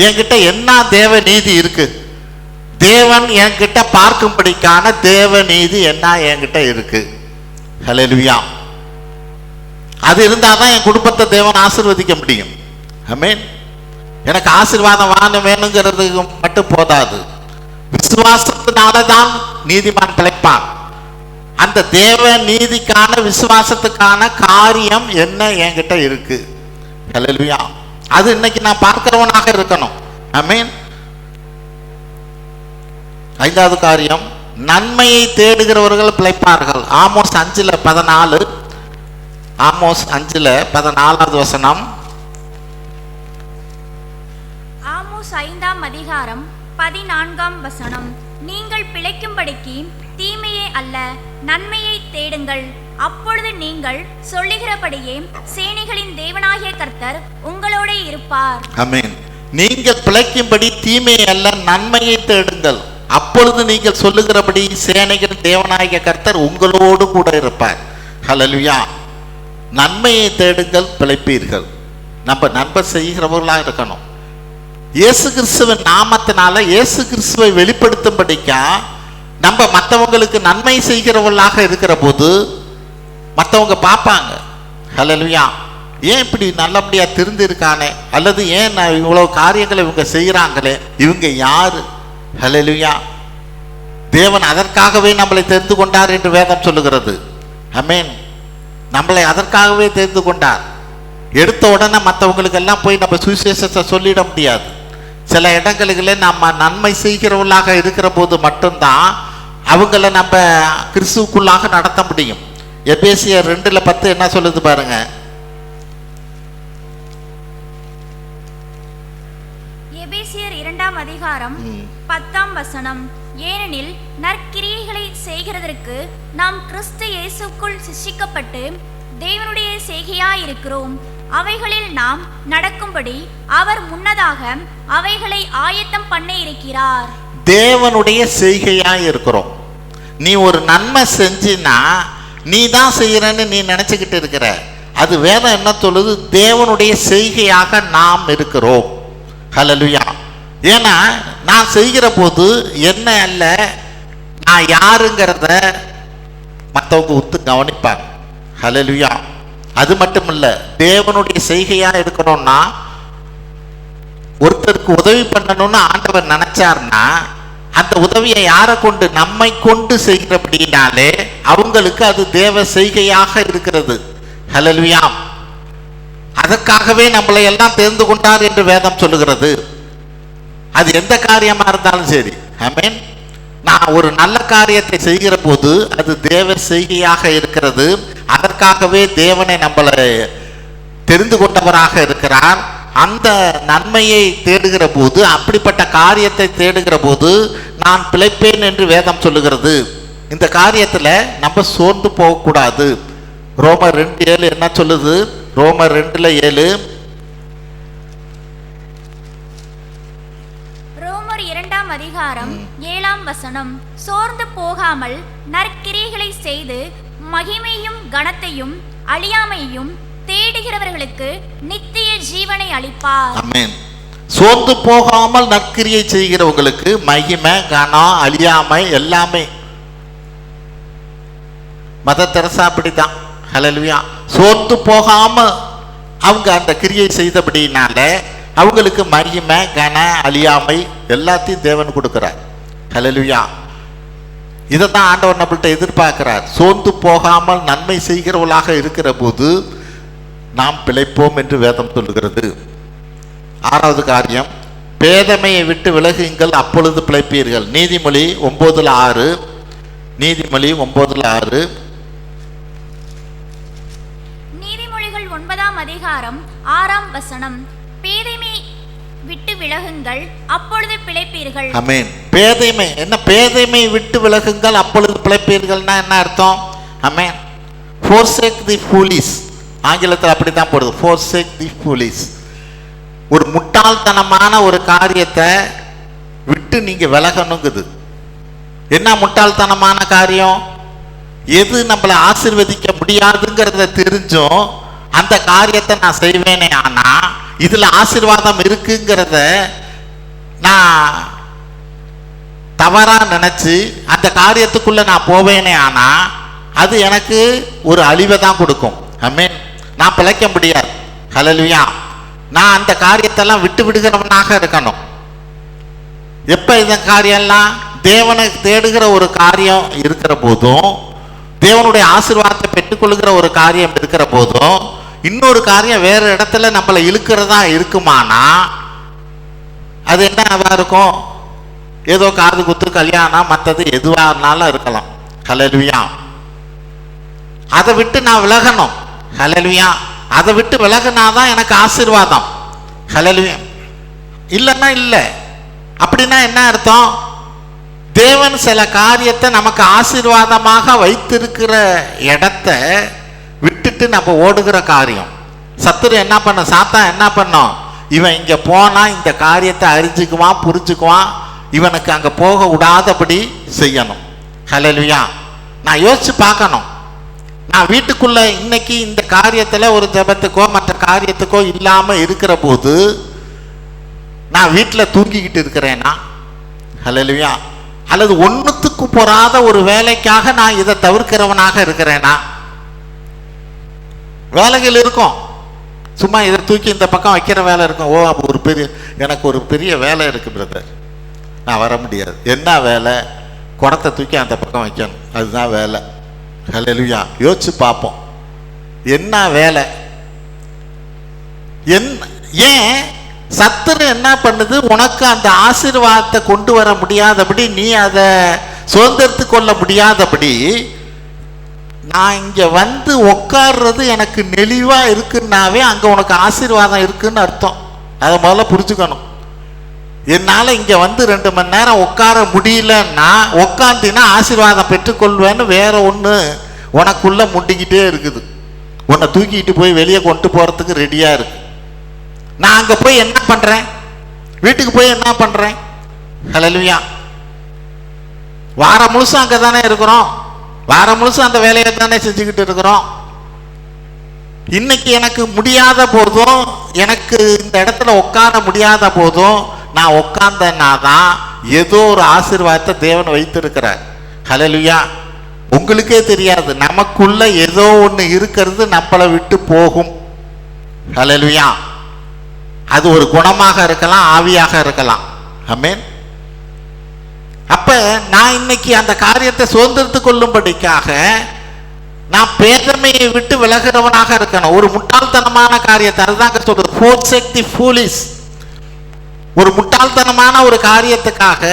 என்கிட்ட என்ன தேவ நீதி இருக்கு? தேவன் என்கிட்ட பார்க்கும்படிக்கான தேவ நீதி என்ன என்கிட்ட இருக்கு? ஹல்லேலூயா. அது இருந்தாதான் என் குடும்பத்தை தேவன் ஆசீர்வதிக்க முடியும். ஆமென். எனக்கு ஆசீர்வாதம் வேணுங்கிறதுக்கு மட்டும் போதாது, விசுவாசத்தினாலதான் நீதிமான் பிழைப்பான். அந்த தேவ நீதிக்கான விசுவாசத்துக்கான காரியம் என்ன என்கிட்ட இருக்கு? ஹல்லேலூயா. அது இன்னைக்கு நான் பார்க்கிறவனாக இருக்கணும். ஆமென். 5வது காரியம், நன்மையை தேடுகிறவர்கள் பிழைப்பார்கள். ஆமோஸ் 5:14. ஆமோஸ் 5:14 வசனம். ஆமோஸ் 5ஆம் அதிகாரம் 14ஆம் வசனம். நீங்கள் பிழைக்கும்படிக்கு தீமையே அல்ல நன்மையை தேடுங்கள், அப்பொழுது நீங்கள் சொல்லுகிறபடியே சேனைகளின் தேவனாகிய கர்த்தர் உங்களோட இருப்பார். ஆமென். நீங்கள் பிழைக்கும்படி தீமை அல்ல நன்மையை தேடுங்கள், அப்பொழுது நீங்கள் சொல்லுகிறபடி சேனைகளின் தேவனாகிய கர்த்தர் உங்களோடு கூட இருப்பார். ஹல்லேலூயா. நன்மையை தேடுங்கள், பிழைப்பீர்கள். நம்ம நன்மை செய்கிறவர்களாக இருக்கணும். இயேசு கிறிஸ்துவின் நாமத்தினால இயேசு கிறிஸ்துவை வெளிப்படுத்தும்படிக்கா நம்ம மற்றவங்களுக்கு நன்மை செய்கிறவர்களாக இருக்கிற போது மற்றவங்க பார்ப்பாங்க. ஹல்லேலூயா. ஏன் இப்படி நல்லபடியா திருந்திருக்கானே, அல்லது ஏன் இவ்வளவு காரியங்களை இவங்க செய்கிறாங்களே, இவங்க யாரு? ஹல்லேலூயா. தேவன் அதற்காகவே நம்மளை தெரிந்து கொண்டார் என்று வேதம் சொல்லுகிறது. ஆமென். நம்மளை அதற்காகவே தெரிந்து கொண்டார். எடுத்த உடனே மற்றவங்களுக்கு எல்லாம் போய் நம்ம சுவிசேஷத்தை சொல்லிட முடியாது. சில இடங்களிலே நம்ம நன்மை செய்கிறவர்களாக இருக்கிற போது மட்டும்தான் அவங்கள நம்ம கிறிஸ்துவுக்குள்ளாக நடத்த முடியும். எபேசியர் 2:10 என்ன சொல்லுது பாருங்க. எபேசியர் 2ஆம் அதிகாரம் 10ஆம் வசனம். ஏனெனில் நற்கிரியைகளை செய்கிறதற்கு நாம் கிறிஸ்து இயேசுக்குள் சிக்ஷிக்கப்பட்டு தேவனுடைய செய்கையாயிருக்கிறோம். அவைகளில் நாம் நடக்கும்படி அவர் முன்னதாக அவைகளை ஆயத்தம் பண்ண இருக்கிறார். தேவனுடைய செய்கையாய் இருக்கிறோம். நீ ஒரு நன்மை செஞ்சினா நீ தான் செய்யறன்னு நீ நினைச்சுக்கிட்டு இருக்கிற, அது வேதம் என்ன சொல்லுது? தேவனுடைய செய்கையாக நாம் இருக்கிறோம். ஹல்லேலூயா. ஏன்னா நான் செய்கிற போது என்ன அல்ல, நான் யாருங்கிறத மற்றவங்க ஒத்து கவனிப்பாங்க. ஹல்லேலூயா. அது மட்டும் இல்ல, தேவனுடைய செய்கையா இருக்கணும்னா, ஒருத்தருக்கு உதவி பண்ணணும்னு ஆண்டவர் நினைச்சார்னா அந்த உதவியை யாரை கொண்டு? நம்மை கொண்டு செய்கிறபடினாலே அவங்களுக்கு அது தேவ செய்கையாக இருக்கிறது. ஹல்லேலூயா. அதற்காகவே நம்மளை எல்லாம் தெரிந்து கொண்டார் என்று வேதம் சொல்லுகிறது. அது எந்த காரியமா இருந்தாலும் சரி. ஆமென். நான் ஒரு நல்ல காரியத்தை செய்கிற போது அது தேவ செய்கையாக இருக்கிறது. அதற்காகவே தேவனை நம்மளை தெரிந்து கொண்டவராக இருக்கிறார். அந்த நன்மையை தேடுகிற போது, அப்படிப்பட்ட காரியத்தை தேடுகிற போது நான் பிழைப்பேன் என்று வேதம் சொல்லுகிறது. இந்த காரியத்துல நம்ம சோர்ந்து போகக்கூடாது. ரோமர் 2:7 என்ன சொல்லுது? ரோமர் 2:7. ரோமர் 2ஆம் அதிகாரம் 7ஆம் வசனம். சோர்ந்து போகாமல் நற்கிரியைகளை செய்து மகிமையும் கனத்தையும் அழியாமையும் தேடுகிறவர்களுக்கு நித்திய ஜீவனை அளிப்பார். ஆமென். சோர்ந்து போகாமல் நற்கிரியை செய்கிறவங்களுக்கு மகிமை, கனம், அழியாமை எல்லாமே. மதர் தெரசா அப்படிதான். ஹல்லேலூயா. சோர்ந்து போகாம அவங்க அந்த கிரியை செய்தபடினால அவங்களுக்கு மகிமை, கன, அழியாமை எல்லாத்தையும் தேவன் கொடுக்கிறார். ஹல்லேலூயா. இதை தான் ஆண்டவர் நம்மள்கிட்ட எதிர்பார்க்கிறார். சோர்ந்து போகாமல் நன்மை செய்கிறவர்களாக இருக்கிற போது நாம் பிழைப்போம் என்று வேதம் சொல்லுகிறது. 6வது காரியம், பேதமையை விட்டு விலகுங்கள், அப்பொழுது பிழைப்பீர்கள். நீதிமொழி 9:6. நீதிமொழி 9:6. நீதிமொழிகள் 9ஆம் அதிகாரம் 6ஆம் வசனம். பேதைமை விட்டு விலகுங்கள், அப்பொழுது பிழைப்பீர்கள். ஆமென். பேதைமை என்ன? பேதைமை விட்டு விலகுங்கள், அப்பொழுது பிழைப்பீர்கள்னா என்ன அர்த்தம்? ஆமென். forsake the foolish. ஆங்கிலத்தில் அப்படித்தான் போடுது, forsake the foolish. ஒரு முட்டாள்தனமான ஒரு காரியத்தை விட்டு நீங்க விலகணுங்குது. என்ன முட்டாள்தனமான காரியம்? எது நம்மளை ஆசீர்வதிக்க முடியாதுங்கிறத தெரிஞ்சும் அந்த காரியத்தை நான் செய்வேனே, ஆனா இதுல ஆசீர்வாதம் இருக்குங்கிறத நான் தவறா நினைச்சு அந்த காரியத்துக்குள்ள நான் போவேனே, ஆனா அது எனக்கு ஒரு அழிவை தான் கொடுக்கும். ஆமென். நான் பிழைக்க முடியாது. ஹல்லேலூயா. நான் அந்த காரியத்தெல்லாம் விட்டு விடுகிறவனாக இருக்கணும். எப்ப இந்த காரியம்லாம் தேவனை தேடுகிற ஒரு காரியம் இருக்கிற போதும், தேவனுடைய ஆசீர்வாதத்தை பெற்றுக்கொள்கிற ஒரு காரியம் இருக்கிற போதும், இன்னொரு காரியம் வேற இடத்துல நம்மளை இழுக்கிறதா இருக்குமானா அது என்னவா இருக்கும்? ஏதோ காது குத்து, கல்யாணம், மற்றது எதுவாக இருந்தாலும் இருக்கலாம். ஹல்லேலூயா. அதை விட்டு நான் விலகணும். ஹல்லேலூயா. அதை விட்டு விலகினாதான் எனக்கு ஆசீர்வாதம். ஹல்லேலூயா. இல்லைன்னா இல்லை. அப்படின்னா என்ன அர்த்தம்? தேவன் சில காரியத்தை நமக்கு ஆசீர்வாதமாக வைத்திருக்கிற இடத்த விட்டுட்டு நம்ம ஓடுகிற காரியம். சத்துரு என்ன பண்ண, சாத்தான் என்ன பண்ணோம்? இவன் இங்க போனா இந்த காரியத்தை அறிஞ்சுக்குவான், புரிஞ்சுக்குவான், இவனுக்கு அங்க போக விடாதபடி செய்யணும். ஹல்லேலூயா. நான் யோசிச்சு பார்க்கணும். நான் வீட்டுக்குள்ள இன்னைக்கு இந்த காரியத்துல ஒரு ஜெபத்துக்கோ மற்ற காரியத்துக்கோ இல்லாம இருக்கிற போது நான் வீட்டில் தூங்கிக்கிட்டு இருக்கிறேனா? ஹல்லேலூயா. அல்லது ஒன்றுத்துக்கு போறாத ஒரு வேலைக்காக நான் இதை தவிர்க்கிறவனாக இருக்கிறேனா? வேலைகள் இருக்கும், சும்மா இதை தூக்கி இந்த பக்கம் வைக்கிற வேலை இருக்கும். ஓ, அப்போ எனக்கு ஒரு பெரிய வேலை இருக்கு பிரதர், நான் வர முடியாது. என்ன வேலை? குடத்தை தூக்கி அந்த பக்கம் வைக்கணும், அதுதான் வேலை. ஹல்லேலூயா. யோசிச்சு பார்ப்போம், என்ன வேலை? ஏன் சத்துரு என்ன பண்ணுது? உனக்கு அந்த ஆசீர்வாதத்தை கொண்டு வர முடியாதபடி, நீ அதை சுதந்திரத்து கொள்ள முடியாதபடி, நான் இங்க வந்து உட்கார்றது எனக்கு நெளிவா இருக்குன்னாவே அங்க உனக்கு ஆசீர்வாதம் இருக்குன்னு அர்த்தம். அதை முதல்ல புரிஞ்சுக்கணும். என்னால் இங்க வந்து 2 மணி நேரம் உட்கார முடியலன்னா, உட்காந்தினா ஆசீர்வாதம் பெற்றுக்கொள்வேன்னு வேற ஒன்று உனக்குள்ள முண்டிக்கிட்டே இருக்குது. உன்னை தூக்கிட்டு போய் வெளியே கொண்டு போறதுக்கு ரெடியா இருக்கு. நான் அங்க போய் என்ன பண்றேன்? வீட்டுக்கு போய் என்ன பண்றேன்? ஹல்லேலூயா. வாரம் முழுசும் அங்கே தானே இருக்கிறோம், வாரம் முழுசும் அந்த வேலையை தானே செஞ்சுக்கிட்டு இருக்கிறோம். இன்னைக்கு எனக்கு முடியாத போதும், எனக்கு இந்த இடத்துல உட்கார முடியாத போதும், நான் உட்கார்ந்தேன்னா தான் ஏதோ ஒரு ஆசீர்வாதத்தை தேவன் வைத்திருக்கிறார். ஹல்லேலூயா. உங்களுக்கே தெரியாது, நமக்குள்ள ஏதோ ஒன்று இருக்கிறது நம்மளை விட்டு போகும். ஹல்லேலூயா. அது ஒரு குணமாக இருக்கலாம், ஆவியாக இருக்கலாம். ஆமென். அப்ப நான் இன்னைக்கு அந்த காரியத்தை சுதந்திரத்து கொள்ளும்படிக்காக நான் பேதமையை விட்டு விலகிறவனாக இருக்கணும். ஒரு முட்டாள்தனமான காரியத்தை, அதுதான் சொல்றது, forsake the foolish. ஒரு முட்டாள்தனமான ஒரு காரியத்துக்காக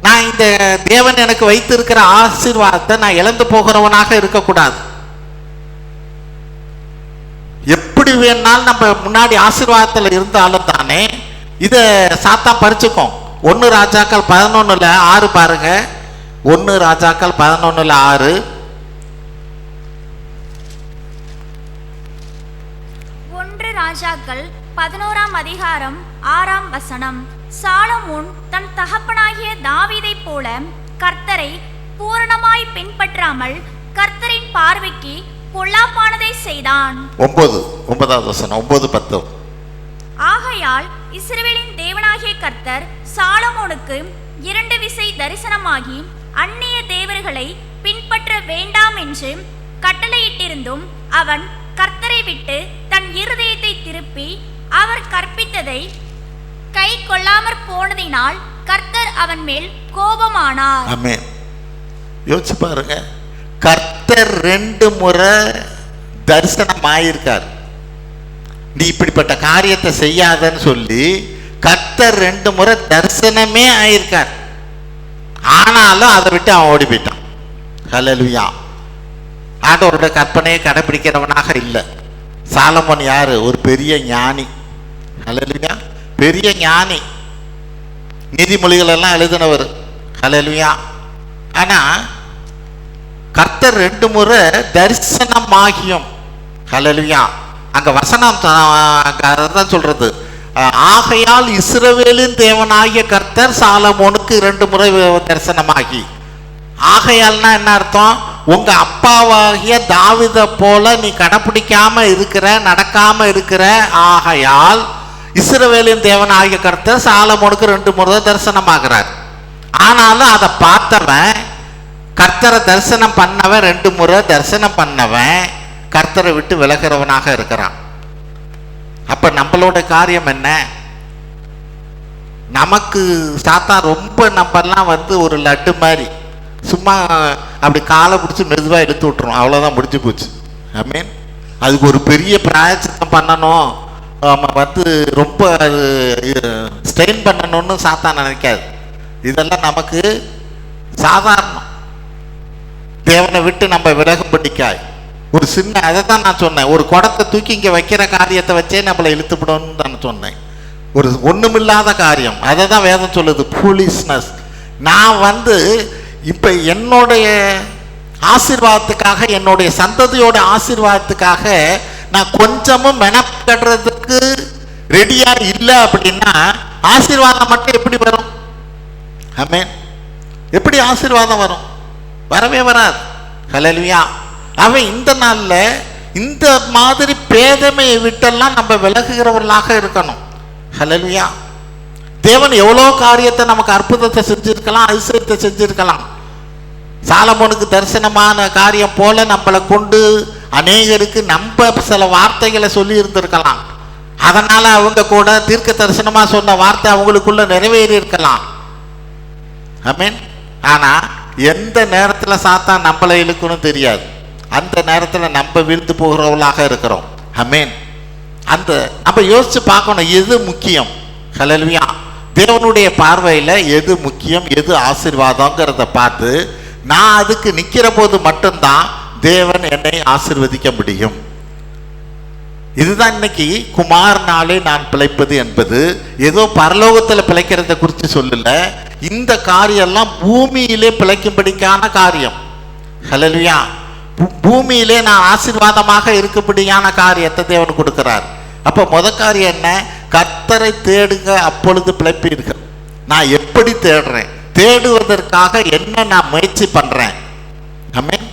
நான் இந்த தேவன் எனக்கு வைத்திருக்கிற ஆசீர்வாதத்தை நான் இழந்து போகிறவனாக இருக்கக்கூடாது. எப்படி வேணாலும் நம்ம முன்னாடி ஆசீர்வாதத்தில் இருந்தாலும் தானே இதை சாத்தான் பறிச்சுக்கும். 1 ராஜாக்கள் 11:6 பாருங்க. 1 ராஜாக்கள் 11:6. 1 ராஜாக்கள் 11ஆம் அதிகாரம் 6ஆம் வசனம். சாலமோன் தன் தகப்பனாகிய தாவீதைப் போல கர்த்தரை பூரணமாய் பின்பற்றாமல் கர்த்தரின் பார்வைக்கு பொல்லாப்பானதை செய்தான். 9வது வசனம். 9:10. ஆகையால் இஸ்ரவேலின் தேவனாகிய கர்த்தர் சாலமோனுக்கு 2 விசை தரிசனமாகி அந்நிய தேவர்களை பின்பற்ற வேண்டாம் என்று கட்டளையிட்டிருந்தும் அவன் கர்த்தரை விட்டு தன் இருதயத்தை திருப்பி அவர் கற்பித்ததை கை கொள்ளாமற் போனதினால் கர்த்தர் அவன் மேல் கோபமானார். ஆமென். யோசிச்சு பாருங்க, கர்த்தர் 2 முறை தரிசனம் ஆயிருக்கார். நீ இப்படிப்பட்ட காரியத்தை செய்யாதன்னு சொல்லி கர்த்தர் 2 முறை தரிசனமே ஆயிருக்கார். ஆனாலும் அதை விட்டு அவன் ஓடி போயிட்டான். ஹல்லேலூயா. ஆண்டவருடைய கற்பனையை கடைபிடிக்கிறவனாக இல்லை. சாலமோன் யாரு? ஒரு பெரிய ஞானி. ஹல்லேலூயா. பெரிய ஞானி, நீதிமொழிகள் எல்லாம் எழுதினவர். ஹல்லேலூயா. ஆனா கர்த்தர் 2 முறை தரிசனமாகியும், ஹல்லேலூயா, அங்க வசனம் அதான் சொல்றது, ஆகையால் இஸ்ரவேலின் தேவனாகிய கர்த்தர் சாலமோனுக்கு 2 முறை தரிசனமாகி. ஆகையால்னா என்ன அர்த்தம்? உங்க அப்பாவாகிய தாவீதை போல நீ கடைப்பிடிக்காம இருக்கிற, நடக்காம இருக்கிற, ஆகையால் இஸ்ரவேலின் தேவனாகிய கர்த்தர் சாலமோனுக்கு 2 முறை தரிசனமாகிறார். ஆனாலும் அதை பார்த்தவன், கர்த்தரை தரிசனம் பண்ணவன், 2 முறை தரிசனம் பண்ணவன் கர்த்தரை விட்டு விலகிறவனாக இருக்கிறான். அப்ப நம்மளோட காரியம் என்ன? நமக்கு சாத்தான் ரொம்ப, நம்மெல்லாம் ஒரு லட்டு மாதிரி சும்மா அப்படி காலை பிடிச்சி மெதுவாக எடுத்து விட்டுரும், அவ்வளோதான், முடிஞ்சு போச்சு. ஐ மீன் அதுக்கு ஒரு பெரிய பிராயச்சித்தம் பண்ணணும், ரொம்ப ஸ்ட்ரெயின் பண்ணணும்னு சாத்தான் நினைக்காது. இதெல்லாம் நமக்கு சாதாரணம். தேவனை விட்டு நம்ம விலகும்படிக்காய் ஒரு சின்ன, அதை தான் நான் சொன்னேன், ஒரு குடத்தை தூக்கி இங்கே வைக்கிற காரியத்தை வச்சே நம்மளை இழுத்துப்படணும்னு நான் சொன்னேன். ஒரு ஒன்றுமில்லாத காரியம், அதை தான் வேதம் சொல்லுது, ஃபூலிஷ்னஸ். நான் இப்போ என்னுடைய ஆசீர்வாதத்துக்காக, என்னுடைய சந்ததியோட ஆசீர்வாதத்துக்காக நான் கொஞ்சமும் மெனப்படுறதுக்கு ரெடியா இல்லை அப்படின்னா ஆசீர்வாதம் மட்டும் எப்படி வரும்? ஆமென். எப்படி ஆசீர்வாதம் வரும்? வரவே வராது. ஹல்லேலூயா. அவன் இந்த நாள்ல இந்த மாதிரி பேதமையை விட்டெல்லாம் நம்ம விலகுகிறவர்களாக இருக்கணும். ஹல்லேலூயா. தேவன் எவ்வளோ காரியத்தை நமக்கு அற்புதத்தை செஞ்சிருக்கலாம், அதிசயத்தை செஞ்சிருக்கலாம். சாலமோனுக்கு தரிசனமான காரியம் போல நம்மளை கொண்டு அநேகருக்கு நம்ம சில வார்த்தைகளை சொல்லி இருந்திருக்கலாம். அதனால அவங்க கூட தீர்க்க தரிசனமா சொன்ன வார்த்தை அவங்களுக்குள்ள நிறைவேறி இருக்கலாம். ஆமென். ஆனா எந்த நேரத்தில் சாத்தான் நம்மளை இழுக்கணும் தெரியாது. அந்த நேரத்தில் நம்ம விழுந்து போகிறவர்களாக இருக்கிறோம். ஆமென். அந்த நம்ம யோசிச்சு பார்க்கணும், எது முக்கியம்? ஹல்லேலூயா. தேவனுடைய பார்வையில் எது முக்கியம், எது ஆசீர்வாதங்கிறத பார்த்து நான் அதுக்கு நிற்கிற போது மட்டும்தான் தேவன் என்னை ஆசீர்வதிக்க முடியும். இதுதான் இன்னைக்கு குமாரனாலே நான் பிழைப்பது என்பது. ஏதோ பரலோகத்தில் பிழைக்கிறத குறித்து சொல்லல, இந்த காரியெல்லாம் பூமியிலே பிழைக்கும்படிக்கான காரியம். ஹல்லேலூயா. பூமியிலே நான் ஆசீர்வாதமாக இருக்கும்படியான காரியத்தை தேவன் கொடுக்கிறார். அப்போ காரியம் என்ன? கர்த்தரை தேடுங்க, அப்பொழுது பிழைப்பீர்கள். நான் எப்படி தேடுறேன்? தேடுவதற்காக என்ன நான் முயற்சி பண்றேன்? ஆமென்.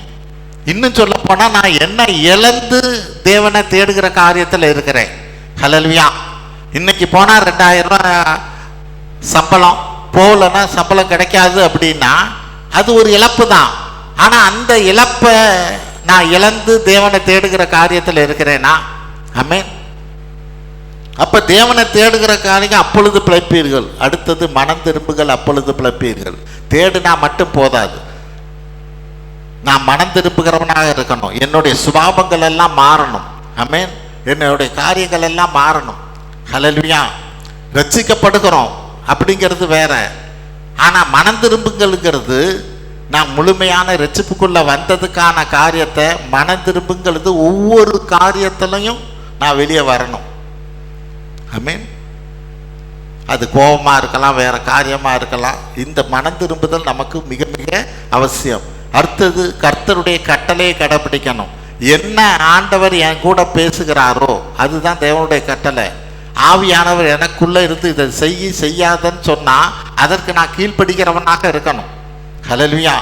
இன்னும் சொல்ல போனா நான் என்ன இழந்து தேவனை தேடுகிற காரியத்தில் இருக்கிறேன். ஹல்லேலூயா. இன்னைக்கு போனா 2000 ரூபாய் சம்பளம், போகலன்னா சம்பளம் கிடைக்காது அப்படின்னா அது ஒரு இழப்பு தான். ஆனா அந்த இழப்பை நான் இழந்து தேவனை தேடுகிற காரியத்தில் இருக்கிறேனா? ஆமென். அப்ப தேவனை தேடுகிற காரியம் அப்பொழுது பிழைப்பீர்கள். அடுத்தது மனம் திரும்புகள், அப்பொழுது பிழைப்பீர்கள். தேடுனா மட்டும் போதாது, நான் மனம் திரும்புகிறவனாக இருக்கணும். என்னுடைய சுபாவங்கள் எல்லாம் மாறணும். ஆமென். என்னுடைய காரியங்கள் எல்லாம் மாறணும். ஹல்லேலூயா. ரட்சிக்கப்படுகிறோம் அப்படிங்கிறது வேற. ஆனா மனம் திரும்புங்கிறது நான் முழுமையான ரட்சிப்புக்குள்ள வந்ததுக்கான காரியத்தை, மனம் திரும்புங்கிறது ஒவ்வொரு காரியத்திலையும் நான் வெளியே வரணும். ஆமென். அது கோபமா இருக்கலாம், வேற காரியமா இருக்கலாம். இந்த மனம் திரும்புதல் நமக்கு மிக மிக அவசியம். அடுத்தது கர்த்தருடைய கட்டளையை கடைபிடிக்கணும். என்ன ஆண்டவர் என் கூட பேசுகிறாரோ அதுதான் தேவனுடைய கட்டளை. ஆவியானவர் எனக்குள்ள இருந்து இதை செய்யாதன்னு சொன்னா அதற்கு நான் கீழ்ப்படுகிறவனாக இருக்கணும். ஹல்லேலூயா.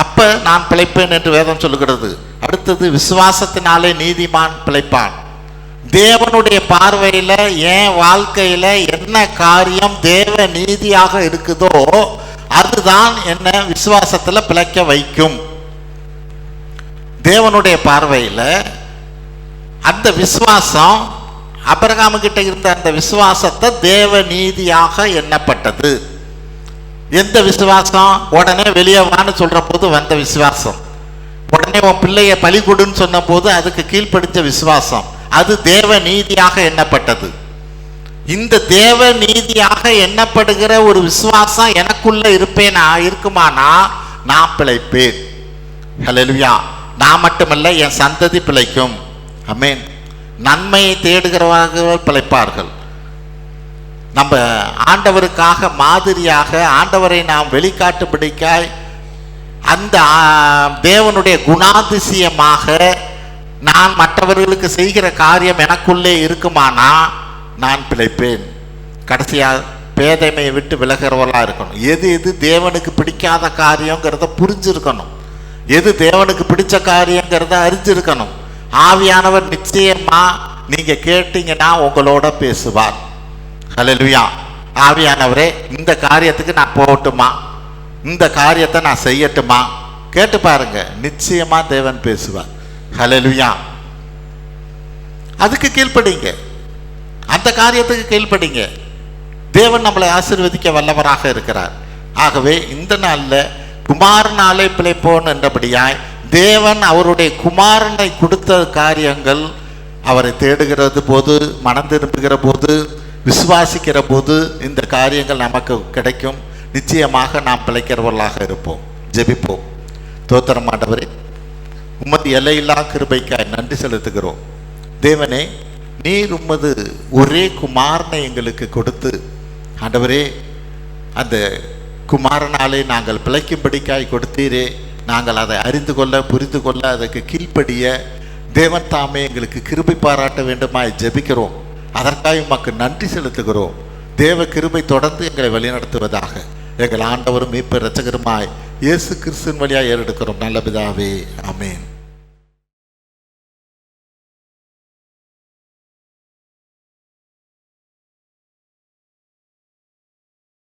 அப்ப நான் பிழைப்பேன் என்று வேதம் சொல்லுகிறது. அடுத்தது விசுவாசத்தினாலே நீதிமான் பிழைப்பான். தேவனுடைய பார்வையில் என் வாழ்க்கையில் என்ன காரியம் தேவ நீதியாக இருக்குதோ அதுதான் என்ன விசுவாசத்தில் பிழைக்க வைக்கும். தேவனுடைய பார்வையில் அந்த விசுவாசம், ஆபிரகாம் கிட்ட இருந்த அந்த விசுவாசத்தை தேவ நீதியாக எண்ணப்பட்டது. எந்த விசுவாசம்? உடனே வெளியே வான்னு சொல்ற போது வந்த விசுவாசம், உடனே உன் பிள்ளைய பலி கொடுன்னு சொன்ன போது அதுக்கு கீழ்ப்படிஞ்ச விசுவாசம், அது தேவ நீதியாக எண்ணப்பட்டது. இந்த தேவ நீதியாக எண்ணப்படுகிற ஒரு விசுவாசம் எனக்குள்ள இருக்குமானா நான் பிழைப்பேன். ஹல்லேலூயா. நான் மட்டுமல்ல, என் சந்ததி பிழைக்கும். ஆமென். நன்மையை தேடுகிறவர்கள் பிழைப்பார்கள். நம்ம ஆண்டவருக்காக மாதிரியாக ஆண்டவரை நாம் வெளிக்காட்டும்படிக்காய் அந்த தேவனுடைய குணாதிசயமாக நான் மற்றவர்களுக்கு செய்கிற காரியம் எனக்குள்ளே இருக்குமானா நான் பிழைப்பேன். கடைசியாக பேதைமையை விட்டு விலகிறவர்களாக இருக்கணும். எது எது தேவனுக்கு பிடிக்காத காரியங்கிறத புரிஞ்சிருக்கணும். எது தேவனுக்கு பிடிச்ச காரியங்கிறத அறிஞ்சிருக்கணும். ஆவியானவர் நிச்சயமா நீங்க கேட்டீங்கன்னா உங்களோட பேசுவார். ஹல்லேலூயா. ஆவியானவரே, இந்த காரியத்துக்கு நான் போகட்டுமா, இந்த காரியத்தை நான் செய்யட்டுமா, கேட்டு பாருங்க, நிச்சயமா தேவன் பேசுவார். ஹல்லேலூயா. அதுக்கு கீழ்ப்படிங்க, அந்த காரியத்துக்கு கீழ்ப்படிங்க. தேவன் நம்மளை ஆசீர்வதிக்க வல்லவராக இருக்கிறார். ஆகவே இந்த நாளில் குமாரனாலே பிழைப்போன் என்றபடியாய் தேவன் அவருடைய குமாரனை கொடுத்த காரியங்கள், அவரை தேடுகிறது போது, மனம் திரும்புகிற போது, விசுவாசிக்கிற போது இந்த காரியங்கள் நமக்கு கிடைக்கும். நிச்சயமாக நாம் பிழைக்கிறவர்களாக இருப்போம். ஜெபிப்போம். தோத்திரம் ஆண்டவரே, உமது எல்லையில்லா கிருபைக்காய் நன்றி செலுத்துகிறோம். தேவனே, நீர் உமது ஒரே குமாரனை எங்களுக்கு கொடுத்து ஆண்டவரே, அந்த குமாரனாலே நாங்கள் பிழைக்கும்படிக்காய் கொடுத்தீரே. நாங்கள் அதை அறிந்து கொள்ள, புரிந்து கொள்ள, அதற்கு கீழ்ப்படிய தேவன் தாமே எங்களுக்கு கிருபை பாராட்ட வேண்டுமாய் ஜெபிக்கிறோம். அதற்காக உமக்கு நன்றி செலுத்துகிறோம். தேவ கிருபை தொடர்ந்து எங்களை வழிநடத்துவதாக எங்கள் ஆண்டவரும் மீட்பர் இரட்சகருமாய் இயேசு கிறிஸ்துவின் வழியாக ஏறெடுக்கிறோம் நல்ல பிதாவே. ஆமென்.